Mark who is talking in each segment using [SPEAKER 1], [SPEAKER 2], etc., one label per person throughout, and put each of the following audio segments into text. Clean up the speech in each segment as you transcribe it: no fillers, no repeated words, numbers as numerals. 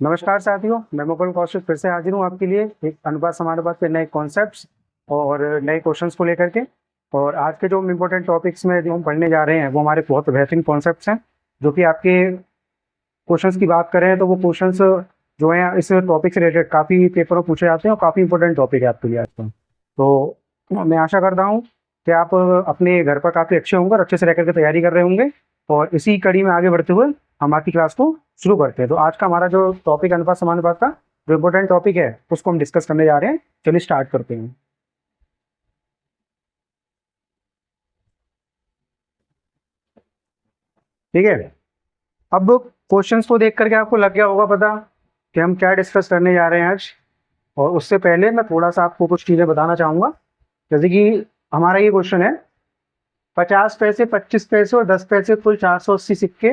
[SPEAKER 1] नमस्कार साथियों, मैं मुकुल कौशिक फिर से हाजिर हूँ आपके लिए एक अनुपात समानुपात पे नए कॉन्सेप्ट्स और नए क्वेश्चंस को लेकर के। और आज के जो इम्पोर्टेंट टॉपिक्स में जो हम पढ़ने जा रहे हैं वो हमारे बहुत बेहतरीन कॉन्सेप्ट्स हैं, जो कि आपके क्वेश्चंस की बात करें तो वो क्वेश्चंस जो हैं इस टॉपिक से रिलेटेड काफ़ी पेपरों पूछे जाते हैं और काफ़ी इंपॉर्टेंट टॉपिक है आपके लिए आज का। तो मैं आशा करता हूँ कि आप अपने घर पर काफ़ी अच्छे होंगे और अच्छे से रह करके तैयारी कर रहे होंगे। और इसी कड़ी में आगे बढ़ते हुए हम आज की क्लास को शुरू करते हैं। तो आज का हमारा जो टॉपिक अनुपात समानुपात का जो इम्पोर्टेंट टॉपिक है उसको हम डिस्कस करने जा रहे हैं। चलिए स्टार्ट करते हैं। ठीक है, अब क्वेश्चंस को देख करके आपको लग गया होगा पता कि हम क्या डिस्कस करने जा रहे हैं आज। और उससे पहले मैं थोड़ा सा आपको कुछ चीज़ें बताना चाहूँगा। जैसे कि हमारा ये क्वेश्चन है, 50 पैसे, 25 पैसे और 10 पैसे कुल 480 सिक्के,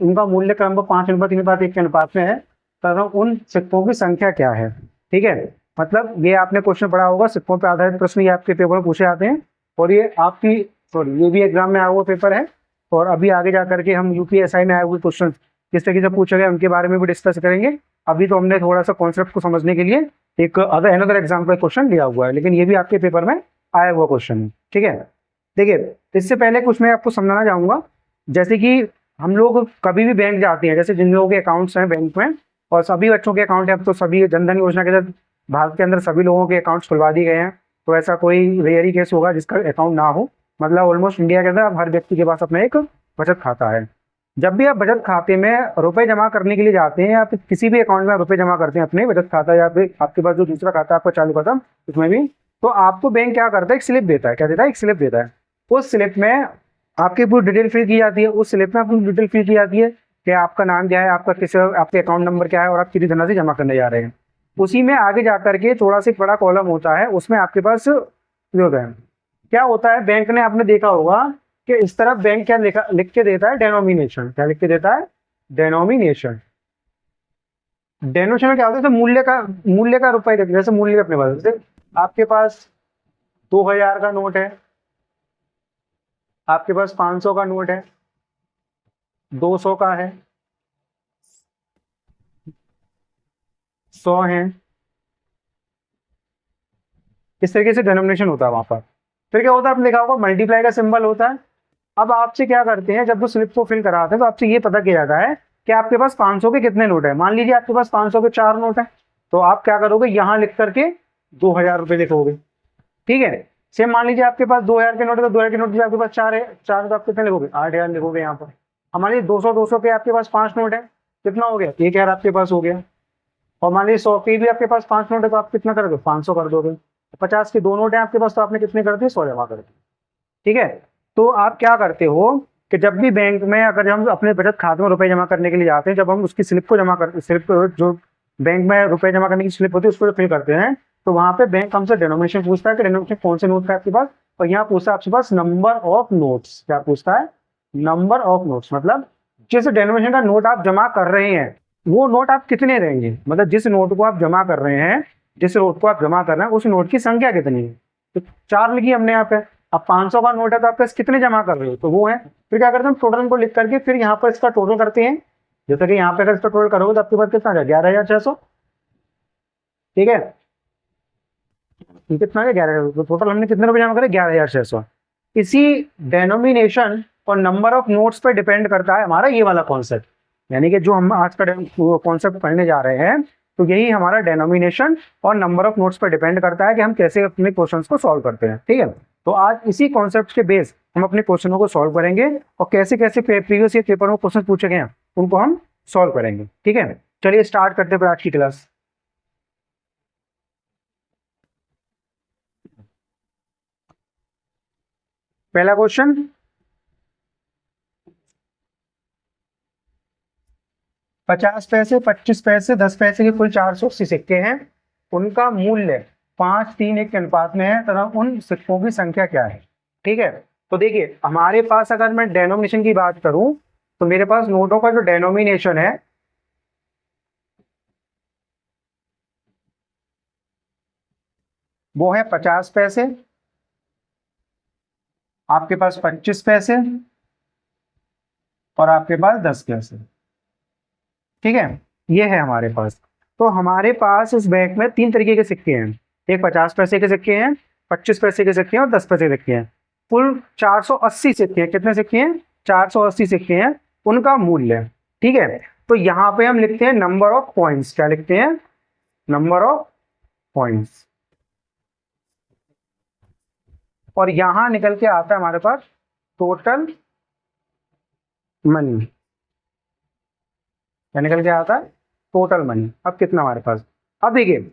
[SPEAKER 1] उनका मूल्य क्रम 5:3:1 के अनुपात में है तथा उन सिक्कों की संख्या क्या है। ठीक है, मतलब ये आपने क्वेश्चन पढ़ा होगा, सिक्कों पर आधारित प्रश्न ये आपके पेपर में पूछे जाते हैं। और ये आपकी सॉरी ये भी एग्जाम में आया हुआ पेपर है। और अभी आगे जा करके हम यूपीएसआई में आए हुए क्वेश्चन किस तरीके से पूछे गए उनके बारे में भी डिस्कस करेंगे। अभी तो हमने थोड़ा सा कॉन्सेप्ट को समझने के लिए एक अनदर एग्जाम का क्वेश्चन लिया हुआ है, लेकिन ये भी आपके पेपर में आया हुआ क्वेश्चन है। ठीक है, देखिए इससे पहले कुछ मैं आपको समझाना चाहूँगा। जैसे कि हम लोग कभी भी बैंक जाते हैं, जैसे जिन लोगों के अकाउंट्स हैं बैंक में, और सभी बच्चों के अकाउंट हैं, अब तो सभी जनधन योजना के तहत भारत के अंदर सभी लोगों के अकाउंट्स खुलवा दिए गए हैं। तो ऐसा कोई रेयर ही केस होगा जिसका अकाउंट ना हो। मतलब ऑलमोस्ट इंडिया के अंदर अब हर व्यक्ति के पास अपना एक बचत खाता है। जब भी आप बचत खाते में रुपए जमा करने के लिए जाते हैं या फिर किसी भी अकाउंट में रुपए जमा करते हैं अपने बचत खाता या फिर आपके पास जो दूसरा खाता है आपका चालू खाता, उसमें भी, तो आपको बैंक क्या करता है, एक स्लिप देता है। क्या देता है? एक स्लिप देता है। उस स्लिप में आपकी पूरी डिटेल फिल की जाती है। उस स्लिप में आपकी डिटेल फिल की जाती है कि आपका नाम क्या है, आपका किस आपके अकाउंट नंबर क्या है और आप कितनी धनराशि जमा करने जा रहे हैं। उसी में आगे जा करके थोड़ा सा एक बड़ा कॉलम होता है, उसमें आपके पास जो होता है, क्या होता है, बैंक ने आपने देखा होगा कि इस तरफ बैंक क्या लिख के देता है, डेनोमिनेशन। क्या लिख के देता है? डेनोमिनेशन। डेनोमिनेशन में क्या होता है, तो मूल्य का रुपए देते हैं। जैसे मूल्य अपने पास, जैसे आपके पास 2000 का नोट है, आपके पास 500 का नोट है, 200 का है, 100 है। इस तरीके से डेनोमिनेशन होता है वहां पर। फिर क्या होता है, आपने देखा होगा मल्टीप्लाई का सिंबल होता है। अब आपसे क्या करते हैं, जब वो स्लिप को फिल कराते हैं तो आपसे ये पता किया जाता है कि आपके पास 500 के कितने नोट है। मान लीजिए आपके पास 500 के 4 नोट है, तो आप क्या करोगे, यहाँ लिख करके 2000 रुपये लिखोगे। ठीक है, सेम मान लीजिए आपके पास 2000 के नोट है, तो 2000 के नोट से आपके पास 4 है, 4 तो आप कितने लिखोगे, 8000 लिखोगे यहाँ पर। हमारे 200 के आपके पास 5 नोट है, कितना हो गया, 1000 आपके पास हो गया। और मान लीजिए 100 के भी आपके पास 5 नोट है, तो आप कितना करोगे, 500 कर दोगे। 50 के 2 नोट है आपके पास, तो आपने कितने कर दिए, 100 जमा कर दिए। ठीक है, तो आप क्या करते हो कि जब भी बैंक में अगर हम अपने बचत खाते में रुपए जमा करने के लिए जाते हैं, जब हम उसकी स्लिप को जमा करते, स्लिप जो बैंक में रुपए जमा करने की स्लिप होती है उसको फिल करते हैं, तो वहां पे बैंक हमसे डेनोमिनेशन पूछता है कि डेनोमिनेशन कौन से नोट का आपके पास। और यहाँ पूछता है आपके पास नंबर ऑफ नोट्स। क्या पूछता है? Number of notes. मतलब जिस डेनोमिनेशन का नोट आप जमा कर रहे हैं वो नोट आप कितने रहेंगे, मतलब जिस नोट को आप जमा कर रहे हैं, जिस नोट को आप जमा कर रहे हैं उस नोट की संख्या कितनी है। तो 4 लिखी हमने यहाँ पे। अब 500 का नोट है तो आप कितने जमा कर रहे हो, तो वो है। फिर क्या करते हैं, टोटल को लिख करके फिर यहाँ पर इसका टोटल करते हैं। जैसे कि यहाँ पे अगर इसका टोटल करोगे तो आपके पास कितना आ जाएगा, 11,600। ठीक है, कितना है, 11,000। तो टोटल हमने कितने रुपए जमा करे, 11,600। इसी डेनोमिनेशन और नंबर ऑफ नोट्स पे डिपेंड करता है हमारा ये वाला कॉन्सेप्ट। यानी कि जो हम आज का कॉन्सेप्ट पढ़ने जा रहे हैं, तो यही हमारा डेनोमिनेशन और नंबर ऑफ नोट्स पर डिपेंड करता है कि हम कैसे अपने क्वेश्चंस को सॉल्व करते हैं। ठीक है, तो आज इसी कॉन्सेप्ट के बेस हम अपने क्वेश्चनों को सॉल्व करेंगे और कैसे कैसे प्रीवियस ईयर पेपर में क्वेश्चन पूछे गए हैं उनको हम सॉल्व करेंगे। ठीक है, चलिए स्टार्ट करते हैं आज की क्लास। पहला क्वेश्चन, 50 पैसे, 25 पैसे, 10 पैसे के कुल 480 सिक्के हैं। उनका मूल्य 5:3:1 के अनुपात में है तथा उन सिक्कों की संख्या क्या है। ठीक है, तो देखिए हमारे पास अगर मैं डेनोमिनेशन की बात करूं तो मेरे पास नोटों का जो डेनोमिनेशन है वो है 50 पैसे, आपके पास 25 पैसे और आपके पास 10 पैसे। ठीक है, ये है हमारे पास। तो हमारे पास इस बैग में 3 तरीके के सिक्के हैं। एक 50 पैसे के सिक्के हैं, 25 पैसे के सिक्के हैं और 10 पैसे के सिक्के हैं। कुल 480 सिक्के हैं। कितने सिक्के हैं? 480 सिक्के हैं। उनका मूल्य, ठीक है। तो यहाँ पे हम लिखते हैं नंबर ऑफ पॉइंट्स। क्या लिखते हैं? Number of points. और यहां निकल के आता है हमारे पास टोटल मनी। क्या निकल के आता है? Total money. अब कितना हमारे पास? अब देखिए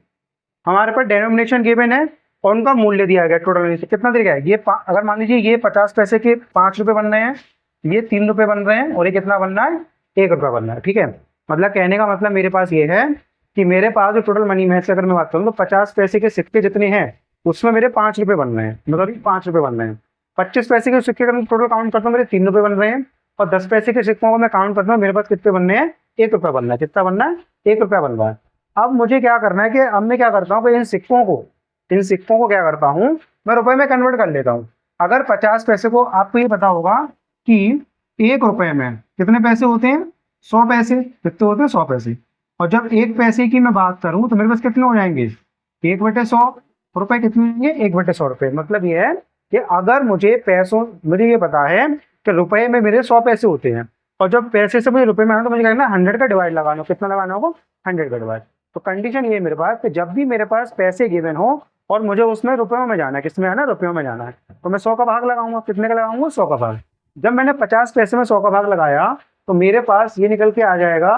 [SPEAKER 1] हमारे पास डेनोमिनेशन गिवन है और उनका मूल्य दिया गया टोटल मनी से। कितना दिया गया? ये अगर मान लीजिए ये 50 पैसे के 5 रुपए बन रहे हैं, ये 3 रुपए बन रहे हैं और ये कितना बन रहा है? 1 रुपया बन रहा है, ठीक है। मतलब कहने का मतलब मेरे पास ये है कि मेरे पास जो टोटल मनी में से अगर मैं बात करूँ तो 50 पैसे के सिक्के जितने हैं उसमें मेरे 5 रुपए बन रहे हैं, मतलब 5 रुपए बन रहे हैं। 25 पैसे के सिक्के अगर मैं टोटल काउंट करता हूँ मेरे 3 रुपए बन रहे हैं। और 10 पैसे के सिक्कों को मैं काउंट करता हूँ, मेरे पास कितने बन रहे हैं? 1 रुपया बन रहा है। कितना बन रहा है? 1 रुपया बन रहा है। अब मुझे क्या करना है कि अब मैं क्या करता हूँ कि इन सिक्कों को क्या करता हूँ, मैं रुपए में कन्वर्ट कर लेता हूँ। अगर 50 पैसे को, आपको ये पता होगा कि 1 रुपए में कितने पैसे होते हैं? 100 पैसे। कितने होते हैं? 100 पैसे। और जब 1 पैसे की मैं बात करूं तो मेरे पास कितने हो जाएंगे? 1/100 रुपए। कितने होंगे? 1/100 रुपए। मतलब ये है कि अगर मुझे मुझे ये पता है कि रुपए में मेरे 100 पैसे होते हैं और जब पैसे से मुझे रुपए में आना तो मुझे कहना 100 का डिवाइड लगाना। कितना लगाना होगा? 100 का डिवाइड। तो कंडीशन ये है मेरे पास कि जब भी मेरे पास पैसे गिवन हो और मुझे उसमें रुपयों में जाना है, किसमें आना? रुपयों में जाना है, तो मैं 100 का भाग लगाऊंगा। कितने का लगाऊंगा? 100 का भाग। जब मैंने 50 पैसे में 100 का भाग लगाया तो मेरे पास ये निकल के आ जाएगा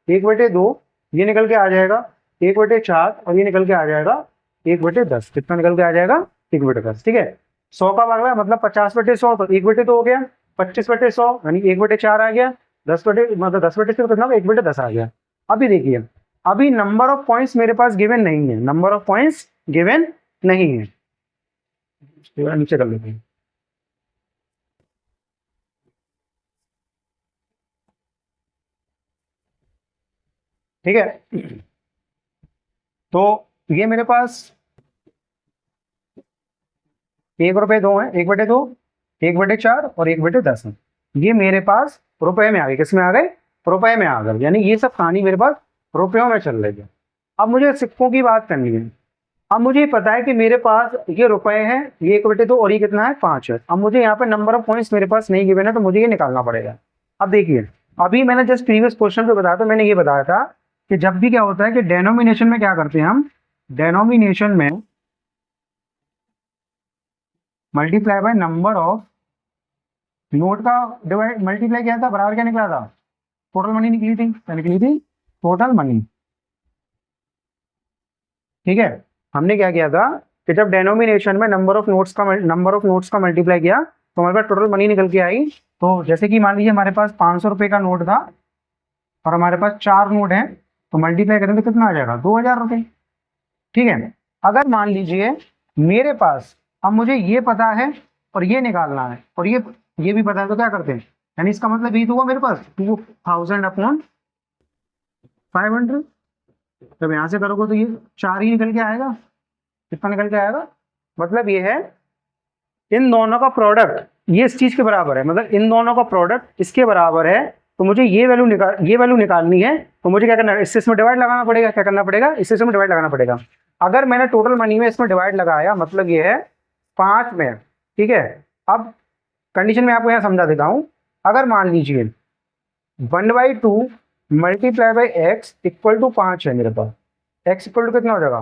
[SPEAKER 1] 1/2, ये निकल के आ जाएगा 1/4 और ये निकल के आ जाएगा 1/10। कितना निकल के आ जाएगा? 1/10, ठीक है। 100 का भाग लगा मतलब 50/100 तो 1/2 हो गया। 25/100 यानी 1/4 आ गया। 10/10 से कितना? 1/10 आ गया। अभी देखिए, अभी नंबर ऑफ पॉइंट्स मेरे पास गिवन नहीं है। नंबर ऑफ पॉइंट्स गिवन नहीं है। नीचे कर लेते हैं, ठीक है। तो ये मेरे पास 1/2 है, 1/2, 1/4 और 1/10 है। ये मेरे पास रुपए में आ गए। किस में आ गए? रुपए में आ गए। यानी ये सब कहानी मेरे पास रुपयों में चल रही है। अब मुझे सिक्कों की बात करनी है। अब मुझे पता है कि मेरे पास ये रुपए हैं, ये 1/2 और ये कितना है? 5 है। अब मुझे यहाँ पे नंबर ऑफ पॉइंट्स मेरे पास नहीं गिवन है तो मुझे ये निकालना पड़ेगा। अब देखिए, अभी मैंने जस्ट प्रीवियस क्वेश्चन पे बताया था, मैंने ये बताया था कि जब भी क्या होता है कि डेनोमिनेशन में क्या करते हैं हम, डेनोमिनेशन में multiply by number of note का डिवाइड मल्टीप्लाई किया था, बराबर क्या निकला था? टोटल मनी निकली थी। क्या निकली थी? टोटल मनी, ठीक है। हमने क्या किया था कि जब डेनोमिनेशन में नंबर ऑफ नोट्स का मल्टीप्लाई किया तो हमारे पास टोटल मनी निकल के आई। तो जैसे कि मान लीजिए हमारे पास 500 रुपये का नोट था और हमारे पास 4 नोट हैं, तो मल्टीप्लाई करें तो कितना आ जाएगा? 2000 रुपये, ठीक है। अगर मान लीजिए मेरे पास, अब मुझे ये पता है और ये निकालना है और ये भी पता है, तो क्या करते हैं? यानी इसका मतलब ये तो हुआ मेरे पास 2000/500। जब यहाँ से करोगे तो ये 4 ही निकल के आएगा। कितना निकल के आएगा? मतलब ये है इन दोनों का प्रोडक्ट ये इस चीज के बराबर है, मतलब इन दोनों का प्रोडक्ट इसके बराबर है। तो मुझे ये वैल्यू निकालनी है। तो मुझे क्या करना है? इससे इसमें डिवाइड लगाना पड़ेगा। क्या करना पड़ेगा? इससे इसमें डिवाइड लगाना पड़ेगा। अगर मैंने टोटल मनी में इसमें डिवाइड लगाया मतलब ये है 5 में, ठीक है। अब कंडीशन में आपको यहाँ समझा देता हूँ। अगर मान लीजिए 1/2 multiply by x equal to 5 है मेरे पास, एक्स इक्वल टू कितना हो जाएगा?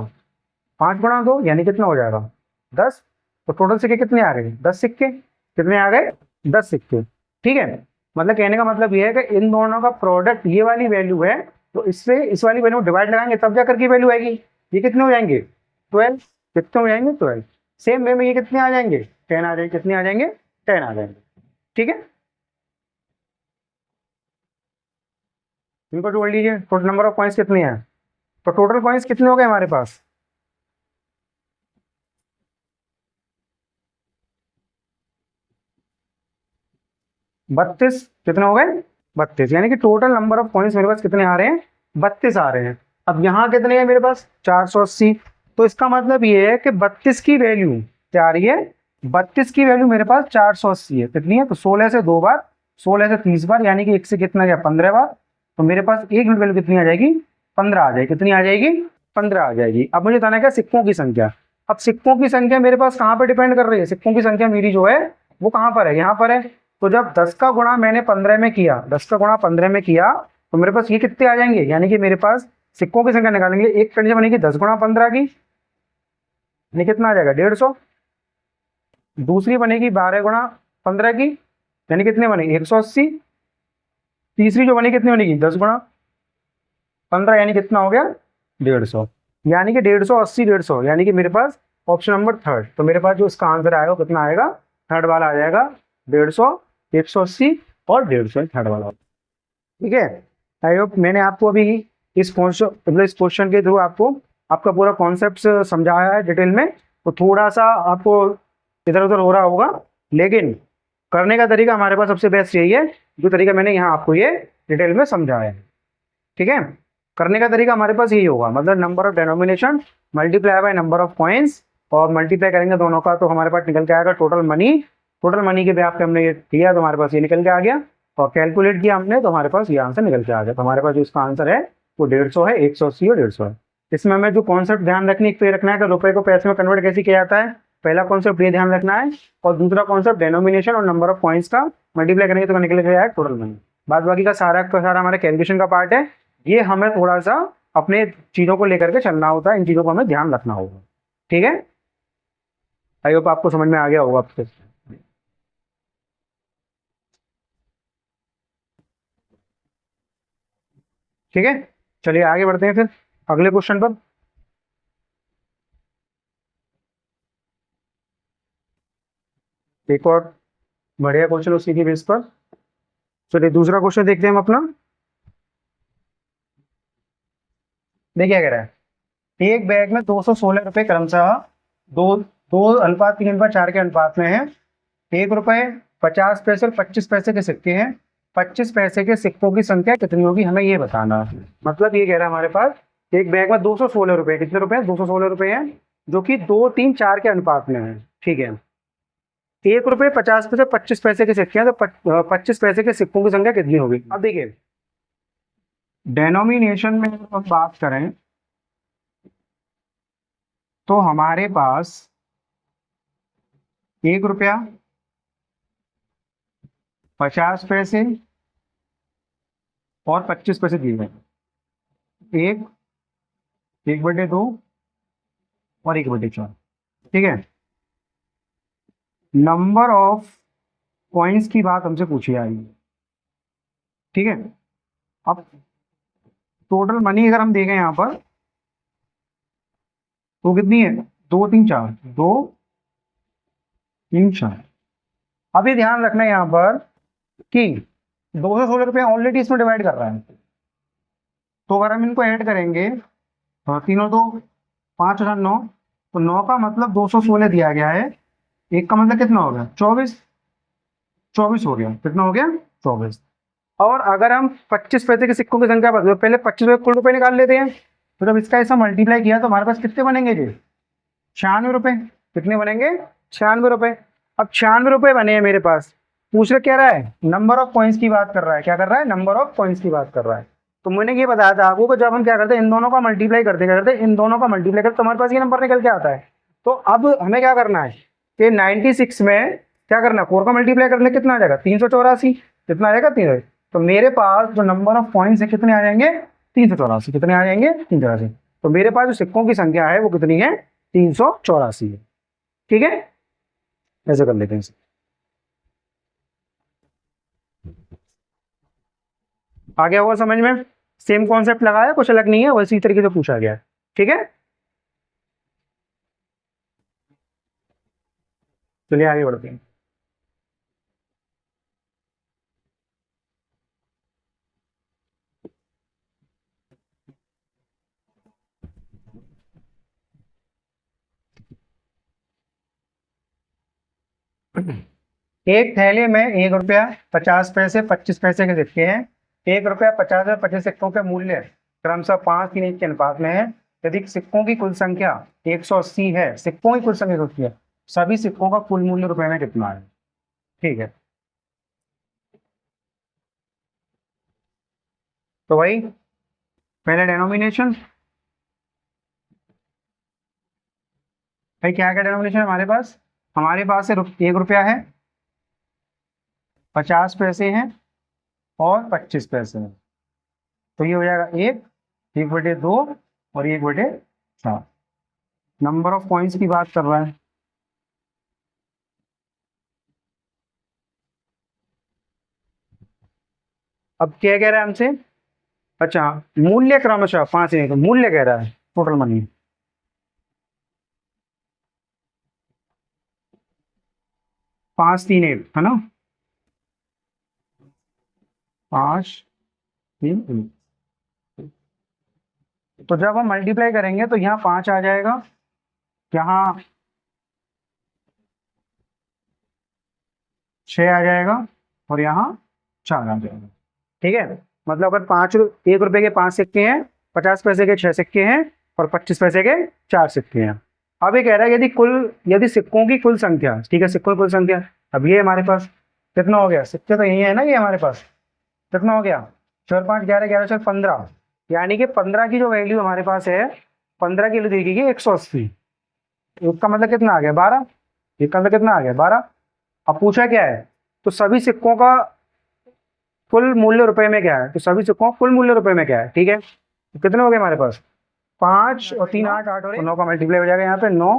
[SPEAKER 1] 5/2 यानी कितना हो जाएगा? 10। तो टोटल सिक्के कितने आ गए? 10 सिक्के। कितने आ गए? 10 सिक्के, ठीक है। मतलब कहने का मतलब ये है कि इन दोनों का प्रोडक्ट ये वाली वैल्यू है, तो इससे इस वाली वैल्यू डिवाइड लगाएंगे तब जाकर की वैल्यू आएगी। ये कितने हो जाएंगे? 12। कितने हो जाएंगे? 12। सेम वे में ये कितने आ जाएंगे? 10 आ जाएंगे। कितने आ जाएंगे? 10 आ जाएंगे, ठीक है। इनको जोड़ लीजिए। टोटल नंबर ऑफ पॉइंट्स कितने हैं? तो टोटल पॉइंट्स कितने हो गए हमारे पास? 32। कितने हो गए? 32। यानी कि टोटल नंबर ऑफ पॉइंट्स मेरे पास कितने आ रहे हैं? 32 आ रहे हैं। अब यहाँ कितने हैं मेरे पास? 480। तो इसका मतलब ये है कि 32 की वैल्यू क्या आ रही है? 32 की वैल्यू मेरे पास 480 है। कितनी है? तो 16 से 2 बार, 16 से 30 बार, यानी कि 1 से कितना गया? 15 बार। तो मेरे पास 1 यूनिट वैल्यू कितनी आ जाएगी? 15 आ जाएगी। कितनी आ जाएगी? 15 आ जाएगी। अब मुझे बताना है क्या, सिक्कों की संख्या। अब सिक्कों की संख्या मेरे पास कहाँ पे डिपेंड कर रही है? सिक्कों की संख्या मेरी जो है वो कहाँ पर है? यहाँ पर है। तो जब 10 का गुणा मैंने 15 में किया, 10 का गुणा 15 में किया, तो मेरे पास ये कितने आ जाएंगे? यानी कि मेरे पास सिक्कों की संख्या निकालने के लिए एक कंडीशन बनेगी 10 गुणा 15 की, यानी कितना आ जाएगा? 150। दूसरी बनेगी 12 गुणा 15 की, यानी कितने बनेगी? 180। तीसरी जो बनेगी कितनी बनेगी? 10 गुणा 15, यानी कितना हो गया? 150। यानी कि 150, 80, 150, यानी कि मेरे पास ऑप्शन नंबर थर्ड। तो मेरे पास जो इसका आंसर आएगा कितना आएगा? थर्ड वाला आ जाएगा 150, 180 और 150 थर्ड वाला। ठीक है। आई होप मैंने आपको अभी इस क्वेश्चन के थ्रू आपको आपका पूरा कॉन्सेप्ट समझाया है डिटेल में। तो थोड़ा सा आपको इधर उधर हो रहा होगा, लेकिन करने का तरीका हमारे पास सबसे बेस्ट यही है जो तरीका मैंने यहाँ आपको ये डिटेल में समझाया है। ठीक है। करने का तरीका हमारे पास यही होगा, मतलब number of denomination multiply by number of coins, और मल्टीप्लाई करेंगे दोनों का तो हमारे पास निकल के आएगा टोटल मनी। टोटल मनी के बेस पे हमने ये किया तो हमारे पास ये निकल के आ गया, और कैलकुलेट किया हमने तो हमारे पास ये आंसर निकल के आ गया। तो हमारे पास जो इसका आंसर है वो 150 है, 180 और 150 है। इसमें हमें जो कॉन्सेप्ट ध्यान रखने पे रखना है कि रुपए को पैसे में कन्वर्ट कैसे किया जाता है, पहला कॉन्सेप्ट ये ध्यान रखना है, और दूसरा कॉन्सेप्ट डेनोमिनेशन और नंबर ऑफ पॉइंट्स का मल्टीप्लाई करेंगे तो निकल के आएगा टोटल मनी। बाद बाकी का सारा हमारे कैलकुलेशन का पार्ट है। ये हमें थोड़ा सा अपने चीज़ों को लेकर के चलना होता है, इन चीज़ों को हमें ध्यान रखना होगा। ठीक है। आई होप आपको समझ में आ गया होगा अब तक। ठीक है, चलिए आगे बढ़ते हैं फिर अगले क्वेश्चन पर। एक और बढ़िया क्वेश्चन उसी की बेस पर। चलिए दूसरा क्वेश्चन देखते हैं हम अपना। देखिए क्या कह रहा है, एक बैग में 216 रुपए क्रमशः दो 2:3:4 के अनुपात में है। 1 रुपए 50 पैसे और 25 पैसे के सिक्के हैं। 25 पैसे के सिक्कों की संख्या कितनी होगी, हमें ये बताना है। मतलब ये कह रहा है हमारे पास एक बैग में 216 रुपए, कितने रुपए? 216 रुपए हैं, जो कि 2, 3, 4 के अनुपात में है। ठीक है। 1 रुपए 50 पैसे 25 पैसे के सिक्के हैं, तो 25 पैसे के सिक्कों की संख्या कितनी होगी? अब देखिए डेनोमिनेशन में अगर हम बात करें तो हमारे पास 1 रुपया 50 पैसे और 25 पैसे दिए गए, 1, 1/2 और 1/4। ठीक है। नंबर ऑफ कॉइन्स की बात हमसे पूछी जाएगी। ठीक है। अब टोटल मनी अगर हम देखें यहाँ पर तो कितनी है? 2, 3, 4, 2, 3, 4। अभी ध्यान रखना है यहाँ पर कि 216 रुपये ऑलरेडी इसमें डिवाइड कर रहा है, तो अगर हम इनको ऐड करेंगे तो 3 और 2 5 और 9, तो 9 का मतलब 216 दिया गया है, एक का मतलब कितना हो गया? 24। 24 हो गया। कितना हो गया? 24। और अगर हम 25 पैसे के सिक्कों की संख्या पर पहले 25 रुपये कुल रुपए निकाल लेते हैं, तो जब इसका ऐसा मल्टीप्लाई किया तो हमारे पास कितने बनेंगे जी? 96 रुपये। कितने बनेंगे? 96 रुपये। अब 96 रुपये बने हैं मेरे पास। पूछ रहे क्या रहा है? नंबर ऑफ कॉइन्स की बात कर रहा है। क्या कर रहा है? नंबर ऑफ कॉइन्स की बात कर रहा है। तो मैंने ये बताया था आपको कि जब हम क्या करते हैं, इन दोनों का मल्टीप्लाई करते इन दोनों का मल्टीप्लाई करते तो हमारे पास ये नंबर निकल के आता है। तो अब हमें क्या करना है कि 96 में क्या करना है? 4 का मल्टीप्लाई करने कितना आ जाएगा? 384। कितना आ जाएगा? 3। तो मेरे पास जो नंबर ऑफ पॉइंट्स है कितने आ जाएंगे? 384। कितने आ जाएंगे? 384। तो मेरे पास जो सिक्कों की संख्या है वो कितनी है? 384 है। ठीक है, ऐसे कर लेते हैं इसे। आ गया होगा समझ में? सेम कॉन्सेप्ट लगाया, कुछ अलग नहीं है, वैसी तरीके से पूछा गया है। ठीक है, चलिए आगे बढ़ते हैं। एक थैली में 1 रुपया 50 पैसे 25 पैसे के सिक्के हैं। 1 रुपया 50 और 25 सिक्कों के मूल्य क्रमशः 5, 3 के अनुपात में है। यदि सिक्कों की कुल संख्या 180 है, सिक्कों की कुल संख्या होती है, सभी सिक्कों का कुल मूल्य रुपए में कितना है? ठीक है, तो भाई पहले डेनोमिनेशन, भाई क्या क्या डेनोमिनेशन है हमारे पास? हमारे पास है 1 रुपया है, 50 पैसे हैं और 25 पैसे हैं। तो ये हो जाएगा 1/2 और 1/4। नंबर ऑफ कॉइन्स की बात कर रहा है। अब क्या कह रहा है हमसे? अच्छा, मूल्य क्रमशः 5 नहीं, तो मूल्य कह रहा है टोटल मनी। पाँच तीन एक है ना, 5 3 1। तो जब हम मल्टीप्लाई करेंगे तो यहाँ 5 आ जाएगा, यहाँ 6 आ जाएगा और यहाँ 4 आ जाएगा। ठीक है, मतलब अगर 1 रुपए के 5 सिक्के हैं, 50 पैसे के 6 सिक्के हैं और 25 पैसे के 4 सिक्के हैं। अब ये कह रहा है यदि सिक्कों की कुल संख्या, ठीक है, सिक्कों की कुल संख्या, अब ये हमारे पास कितना हो गया? सिक्के तो यही है ना, ये हमारे पास कितना हो गया? 4 5 11 11 4 15, यानी कि 15 की जो वैल्यू हमारे पास है, 15 की वैल्यू देगी 180। इसका मतलब कितना आ गया? 12। इसका मतलब कितना आ गया? 12। अब पूछा क्या है? तो सभी सिक्कों का कुल मूल्य रुपए में क्या है? तो सभी सिक्कों का कुल मूल्य रुपए में क्या है? ठीक है, तो कितने हो गए हमारे पास? 5 और 3 8 8 और 9 का मल्टीप्लाई हो जाएगा यहाँ पे 9,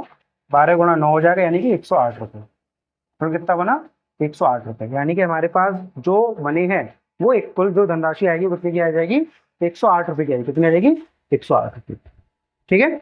[SPEAKER 1] 12 गुणा 9 हो जाएगा, यानी कि 108 रुपये। तो कितना बना? 108 रुपये। यानी कि हमारे पास जो मनी है वो एक कुल जो धनराशि आएगी वो कितनी की आ जाएगी? 108 रुपये की आएगी। कितनी आ जाएगी? 108 रुपये। ठीक है,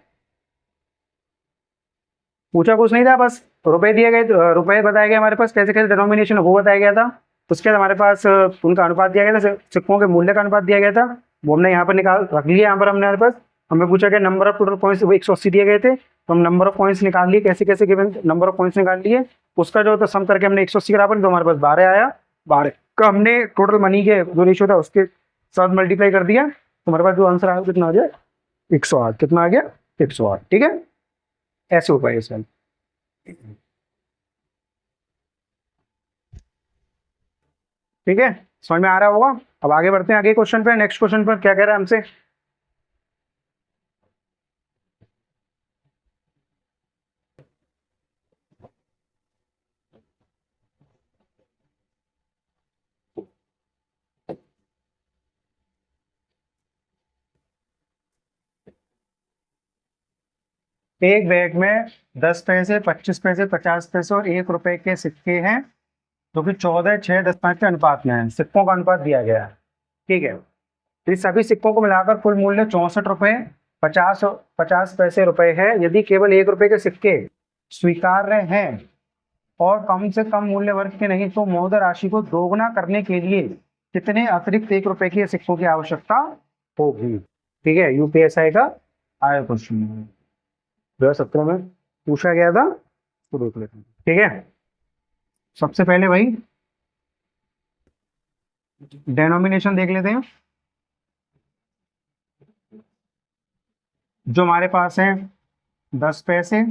[SPEAKER 1] पूछा कुछ नहीं था, बस रुपए दिए गए, रुपए बताए गए हमारे पास, कैसे कैसे डिनोमिनेशन वो बताया गया था। उसके बाद हमारे पास उनका अनुपात दिया गया था, सिक्कों के मूल्य का अनुपात दिया गया था, वो हमने यहाँ पर निकाल रख लिया। यहाँ पर हमने हमारे पास हमें पूछा गया नंबर ऑफ टोटल कॉइन्स, वो 180 दिए गए थे, तो हम नंबर ऑफ कॉइन्स निकाल लिए, कैसे कैसे गिवन नंबर ऑफ कॉइन्स निकाल लिए। उसका जो था सम करके हमने 180 बराबर, तो हमारे पास 12 आया। 12 का हमने टोटल मनी के जो रेशियो था उसके साथ मल्टीप्लाई कर दिया, तो हमारे पास जो आंसर आया कितना आ गया? 108। कितना आ गया? 108। ठीक है, ऐसे हो पाएगा इस वाले। ठीक है, समझ में आ रहा होगा। अब आगे बढ़ते हैं आगे क्वेश्चन पे। नेक्स्ट क्वेश्चन पर क्या कह रहा है हमसे? एक बैग में 10 पैसे, 25 पैसे, 50 पैसे और 1 रुपए के सिक्के हैं, जो कि 14 6 10 5 के अनुपात में है। सिक्कों का अनुपात दिया गया है। ठीक है, तो इस सभी सिक्कों को मिलाकर कुल मूल्य 64 रुपए 50 पैसे रुपए है। यदि केवल 1 रुपए के सिक्के स्वीकार्य हैं और कम से कम मूल्य वर्ग के नहीं, तो मौद्र राशि को दोगुना करने के लिए कितने अतिरिक्त 1 रुपए के सिक्कों की आवश्यकता होगी? ठीक है, यूपीएसआई का आया क्वेश्चन 2017 में पूछा गया था, तो देख लेते हैं। ठीक है, सबसे पहले भाई डेनोमिनेशन देख लेते हैं। जो हमारे पास है 10 पैसे,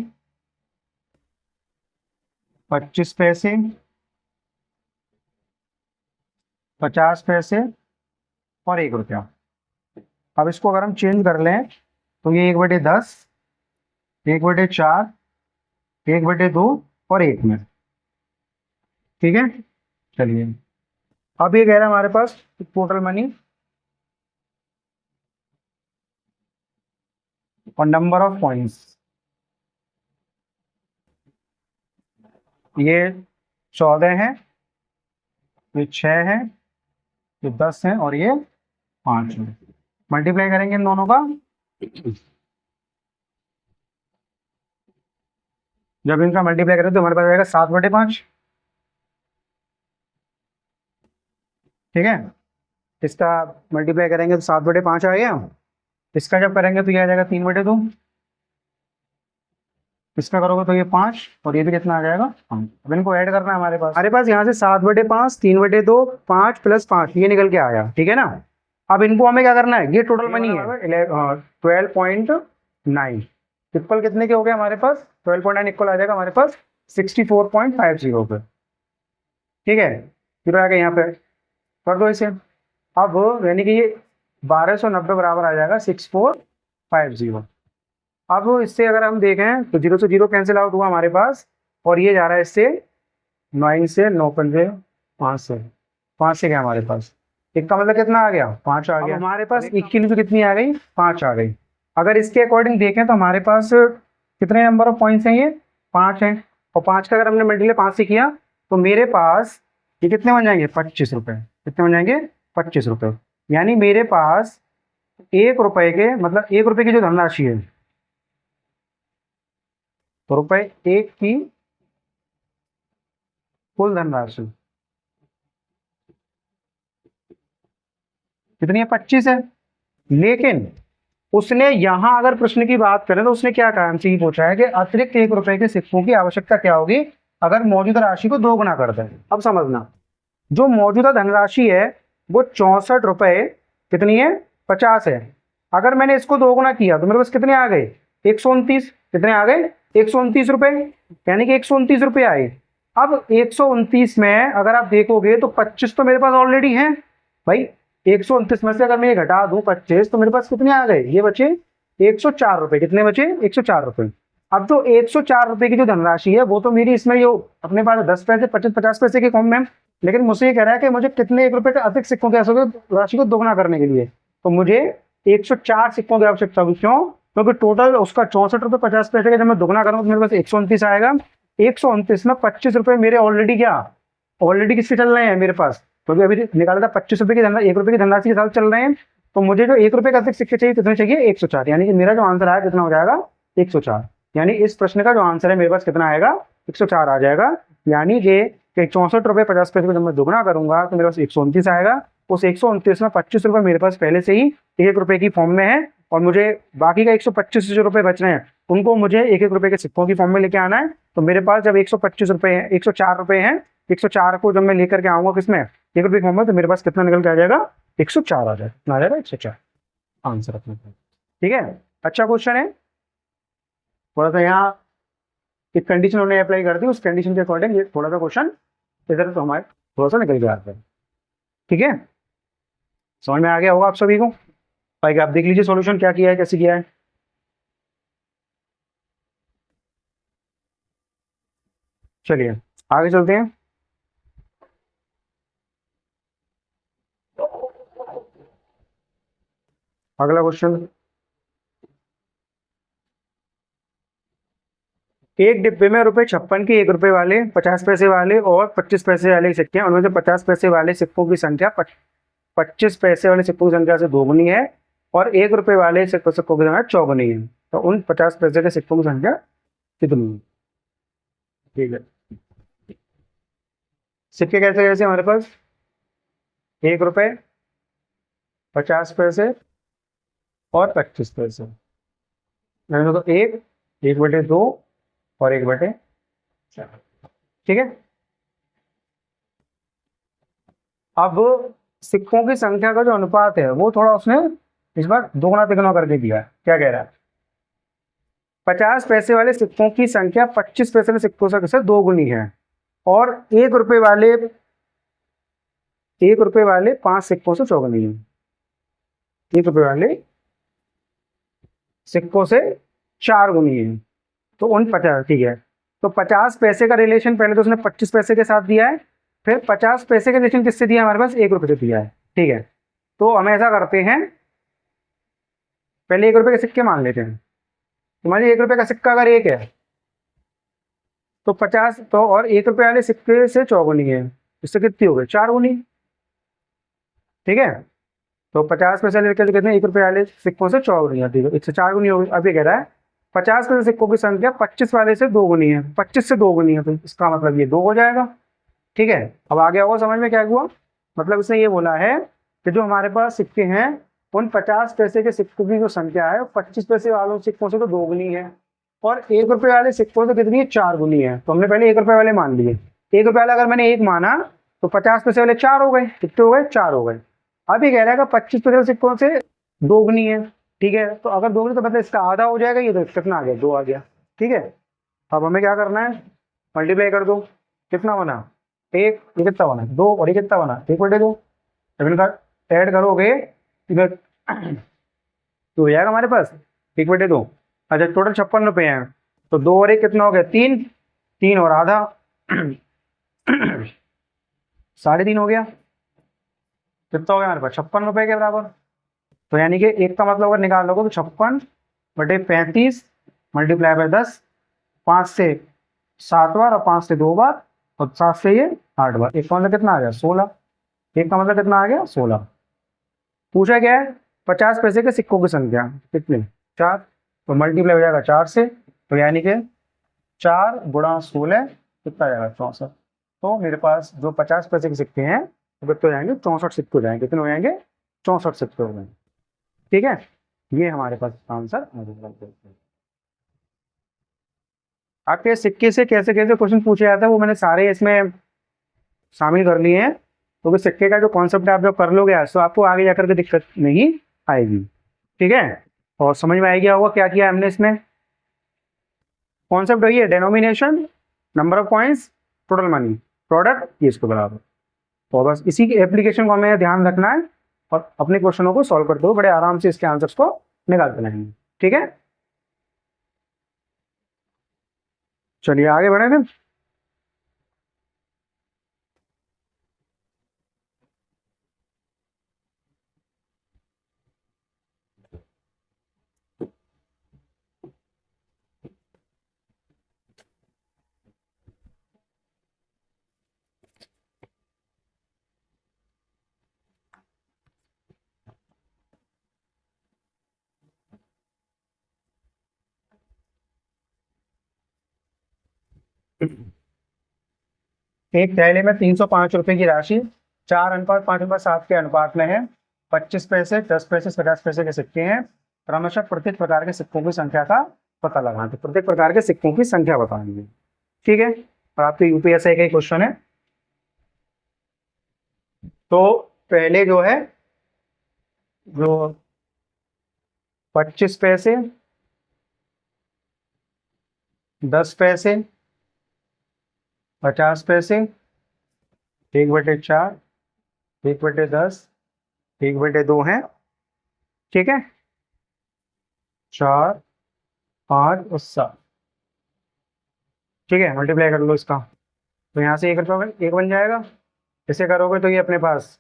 [SPEAKER 1] 25 पैसे, 50 पैसे और 1 रुपया। अब इसको अगर हम चेंज कर लें तो ये 1/10, 1/4, 1/2 और 1 में। ठीक है, चलिए अब ये कह रहा है हमारे पास टोटल मनी और नंबर ऑफ कॉइन्स। ये 14 है, ये 6 है, ये 10 है और ये 5 है। मल्टीप्लाई करेंगे इन दोनों का, जब इनका मल्टीप्लाई करें तो हमारे पास आएगा 7/5। ठीक है, इसका मल्टीप्लाई करेंगे तो 7/5 आ गया। इसका जब करेंगे तो ये आ जाएगा 3/2। इसका करोगे तो ये 5 और ये भी कितना आ जाएगा? 5। अब इनको ऐड करना है हमारे पास यहाँ से 7/5, 3/2, 5 + 5 ये निकल के आया। ठीक है ना, अब इनको हमें क्या करना है? ये टोटल मनी है 12.9 इक्वल कितने के हो गए हमारे पास? 12.9 इक्वल आ जाएगा हमारे पास 64.50 पे। ठीक है, फिर आ गया यहाँ पे कर दो इसे। अब यानी कि ये 1290 बराबर आ जाएगा 6450। अब इससे अगर हम देखें तो 0 से 0 कैंसिल आउट हुआ हमारे पास, और ये जा रहा है इससे 9 से 9 पंजे 5 से क्या हमारे पास एक का मतलब कितना आ गया 5 आ गया। अब हमारे पास 1 की वैल्यू कितनी आ गई 5 आ गई। अगर इसके अकॉर्डिंग देखें तो हमारे पास कितने नंबर ऑफ पॉइंट्स हैं, ये 5 हैं, और 5 का अगर हमने मल्टीप्लाई 5 से किया तो मेरे पास ये कितने बन जाएंगे 25 रुपए। कितने बन जाएंगे 25 रुपए। यानी मेरे पास 1 रुपए के मतलब 1 रुपए की जो धनराशि है, तो रुपए 1 की कुल धनराशि कितनी है 25 है। लेकिन उसने यहां अगर प्रश्न की बात करें तो उसने क्या कहा, हमसे ये पूछा है कि अतिरिक्त 1 रुपए के सिक्कों की आवश्यकता क्या होगी अगर मौजूदा राशि को दोगुना कर दें। अब समझना, जो मौजूदा धनराशि है वो 64 रुपए कितनी है 50 है। अगर मैंने इसको दोगुना किया तो मेरे पास कितने आ गए 129। कितने आ गए 129 रुपए, यानी कि 129 रुपए आए। अब 129 में अगर आप देखोगे तो 25 तो मेरे पास ऑलरेडी है भाई। 129 में से अगर मैं ये घटा दूं 25 तो मेरे पास कितने आ गए, ये बचे 104 रुपए। कितने बचे 104 रुपए। अब जो 104 रुपए की जो धनराशि है वो तो मेरी इसमें जो अपने पास 10 पैसे 50 पैसे के कम में, लेकिन मुझसे ये कह रहा है कि मुझे कितने 1 रुपए के अतिरिक्त सिक्कों की आवश्यकता राशि को दोगुना करने के लिए, तो मुझे 104 सिक्कों की आवश्यकता होगी। क्यों, क्योंकि टोटल उसका 64 रुपए 50 पैसे का जब मैं दोगुना करूंगा तो मेरे पास 129 आएगा। 129 में 25 रुपए मेरे ऑलरेडी क्या ऑलरेडी किसके चल रहे हैं मेरे पास, क्योंकि अभी निकाला था 25 रुपए की धनराशि 1 रुपए की धनराशि के साथ चल रहे हैं। तो मुझे जो 1 रुपए का अतिरिक्त सिक्के चाहिए कितने चाहिए 104, यानी कि मेरा जो आंसर आया कितना हो जाएगा 104। यानी इस प्रश्न का जो आंसर है मेरे पास कितना आएगा 104 आ जाएगा। यानी कि 64 रुपए 50 पैसे को जब मैं दोगुना करूंगा तो मेरे पास 129 आएगा। उस 129 में 25 रुपए मेरे पास पहले से ही 1 रुपए की फॉर्म में है, और मुझे बाकी का 125 जो रुपए बच रहे हैं उनको मुझे 1 रुपए के सिक्कों की फॉर्म में लेके आना है। तो मेरे पास जब 125 रुपए है 104 रुपए हैं, 104 को जब मैं लेकर के आऊंगा किसमें 1 रुपए की फॉर्म में, तो मेरे पास कितना निकल के आ जाएगा 104 आ जाएगा। कितना आ जाएगा 104 आंसर अपने पास। ठीक है, अच्छा क्वेश्चन है। थोड़ा सा यहाँ एक कंडीशन उन्होंने अप्लाई कर दी, उस कंडीशन के अकॉर्डिंग ये थोड़ा सा क्वेश्चन इधर तो हमारे थोड़ा सा निकल के आता है। ठीक है, समझ में आ गया होगा आप सभी को। भाई आप देख लीजिए सॉल्यूशन क्या किया है कैसे किया है। चलिए आगे चलते हैं। अगला क्वेश्चन, एक डिब्बे में ₹56 के 1 रुपए वाले 50 पैसे वाले और 25 पैसे वाले सिक्के हैं। उनमें से 50 पैसे वाले सिक्कों की संख्या 25 पैसे वाले सिक्कों की संख्या से दोगुनी है और 1 रुपए वाले सिक्कों की संख्या चौगुनी है। तो उन 50 पैसे के सिक्कों की संख्या कितनी है। ठीक है, सिक्के कैसे कैसे हमारे पास 1 रुपए 50 पैसे और 25 पैसे, यानी तो 1/2 और 1/4। ठीक है, अब सिक्कों की संख्या का जो अनुपात है वो थोड़ा उसने इस बार दोगुना तिगुना करके दिया है। क्या कह रहा है 50 पैसे वाले सिक्कों की संख्या 25 पैसे वाले सिक्कों से दोगुनी है और 1 रुपए वाले 5 सिक्कों से चौगुनी है। 1 रुपए वाले सिक्कों से 4 गुनी है। तो उन 50, ठीक है, तो 50 पैसे का रिलेशन पहले तो उसने 25 पैसे के साथ दिया है, फिर 50 पैसे का रिलेशन किससे दिया है हमारे पास 1 रुपए से दिया है। ठीक है, तो हम ऐसा करते हैं पहले 1 रुपए के सिक्के मान लेते हैं। तो मान लीजिए 1 रुपए का सिक्का अगर 1 है तो 50 तो और 1 रुपए वाले सिक्के से चौगुनी है, इससे कितनी हो गई 4 गुनी। ठीक है, तो 50 पैसे लेकर कितने 1 रुपए वाले सिक्कों से चौगुनी आती है, इससे 4 गुनी हो गई। अब ये कह रहा है 50 पैसे सिक्कों की संख्या 25 वाले से 2 गुनी है, 25 से 2 गुनी है, तो इसका मतलब ये 2 हो जाएगा। ठीक है, अब आ गया होगा समझ में क्या हुआ। मतलब इसने ये बोला है कि जो हमारे पास सिक्के हैं उन 50 पैसे के सिक्कों की जो संख्या है 25 पैसे वालों सिक्कों से तो 2 गुनी है और 1 रुपए वाले सिक्कों से कितनी है 4 गुनी है। तो हमने पहले 1 रुपए वाले मान लिए। 1 रुपए वाला अगर मैंने 1 माना तो 50 पैसे वाले 4 हो गए। कितने हो गए 4 हो गए। अब ये कह रहा है कि 25 पैसे सिक्कों से 2 गुनी है। ठीक है, तो अगर 2 गुनी तो मतलब इसका आधा हो जाएगा, ये तो कितना आ गया 2 आ गया। ठीक है, अब हमें क्या करना है मल्टीप्लाई कर दो। कितना बना 1, ये कितना बना 2 और ये कितना बना 1/2। जब इनका ऐड करोगे तो हो जाएगा हमारे पास 1/2। अच्छा टोटल 56 रुपये हैं, तो 2 और 1 कितना हो गया 3, 3 और आधा 3.5 हो गया। कितना हो गया हमारे पास 56 रुपये के बराबर। तो यानी कि एक का मतलब अगर निकाल लोगे तो 56/35 मल्टीप्लाई बाय 10, 5 से 7 बार और 5 से 2 बार और 7 से ये 8 बार। एक का मतलब कितना आ गया 16। एक का मतलब कितना आ गया 16। पूछा क्या है 50 पैसे के सिक्कों की संख्या कितनी 4, तो मल्टीप्लाई हो जाएगा 4 से, तो यानी कि 4 गुणा 16 कितना आ जाएगा 64। तो मेरे पास जो 50 पैसे के सिक्के हैं वो कितने हो जाएंगे 64 सिक्के हो जाएंगे। कितने हो जाएंगे 64 सिक्के हो जाएंगे। ठीक है, ये हमारे पास आंसर आ जाएगा। आपके सिक्के से कैसे कैसे क्वेश्चन पूछे जाते हैं वो मैंने सारे इसमें शामिल कर लिए हैं, क्योंकि सिक्के का जो कॉन्सेप्ट आप जब कर लोगे आज तो आपको आगे जाकर के दिक्कत नहीं आएगी। ठीक है, और समझ में आ गया होगा क्या किया हमने इसमें। कॉन्सेप्ट वही है, denomination, number of coins, total money, product, ये इसको बराबर। तो बस इसी की एप्लीकेशन को हमें ध्यान रखना है और अपने क्वेश्चनों को सॉल्व करते हुए बड़े आराम से इसके आंसर्स को निकालते रहेंगे। ठीक है, चलिए आगे बढ़े फिर। एक थैले में 305 रुपए की राशि 4:5:7 के अनुपात में है। 25 पैसे, 10 पैसे, 50 पैसे के सिक्के हैं। क्रमशः प्रत्येक प्रकार के सिक्कों की संख्या का पता लगाना। तो प्रत्येक प्रकार के सिक्कों की संख्या बताएंगे। ठीक है, और आपके यूपीएसआई का ही क्वेश्चन है। तो पहले जो है जो 25 पैसे, 10 पैसे, 50 पैसे, 1/4, 1/10, 1/2 है। ठीक है, 4, 5 और 7। ठीक है, मल्टीप्लाई कर लो इसका, तो यहाँ से 1 रुपये 1 बन जाएगा। इसे करोगे तो ये अपने पास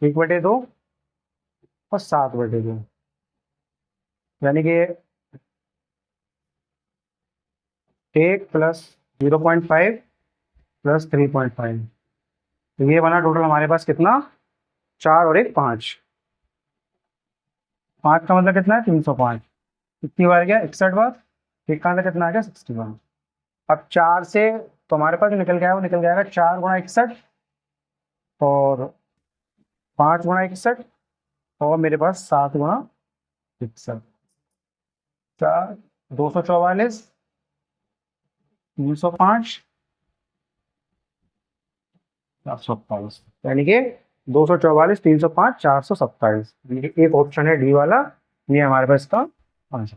[SPEAKER 1] 1/2 और 7/2, यानी कि 1 प्लस 0.5 प्लस 3.5। तो ये बना टोटल हमारे पास कितना 4 और 1 5। 5 का मतलब कितना है 305। कितनी बार गया 61 बार। एक का मतलब कितना आ गया 61। अब 4 से तो हमारे पास जो निकल गया वो निकल जाएगा 4 गुणा 61 और 5 गुणा 61 और मेरे पास 7 गुणा 61। 4 244, 305, 427, यानी कि 244, 305, 427। एक ऑप्शन है डी वाला, ये हमारे पास इसका आंसर।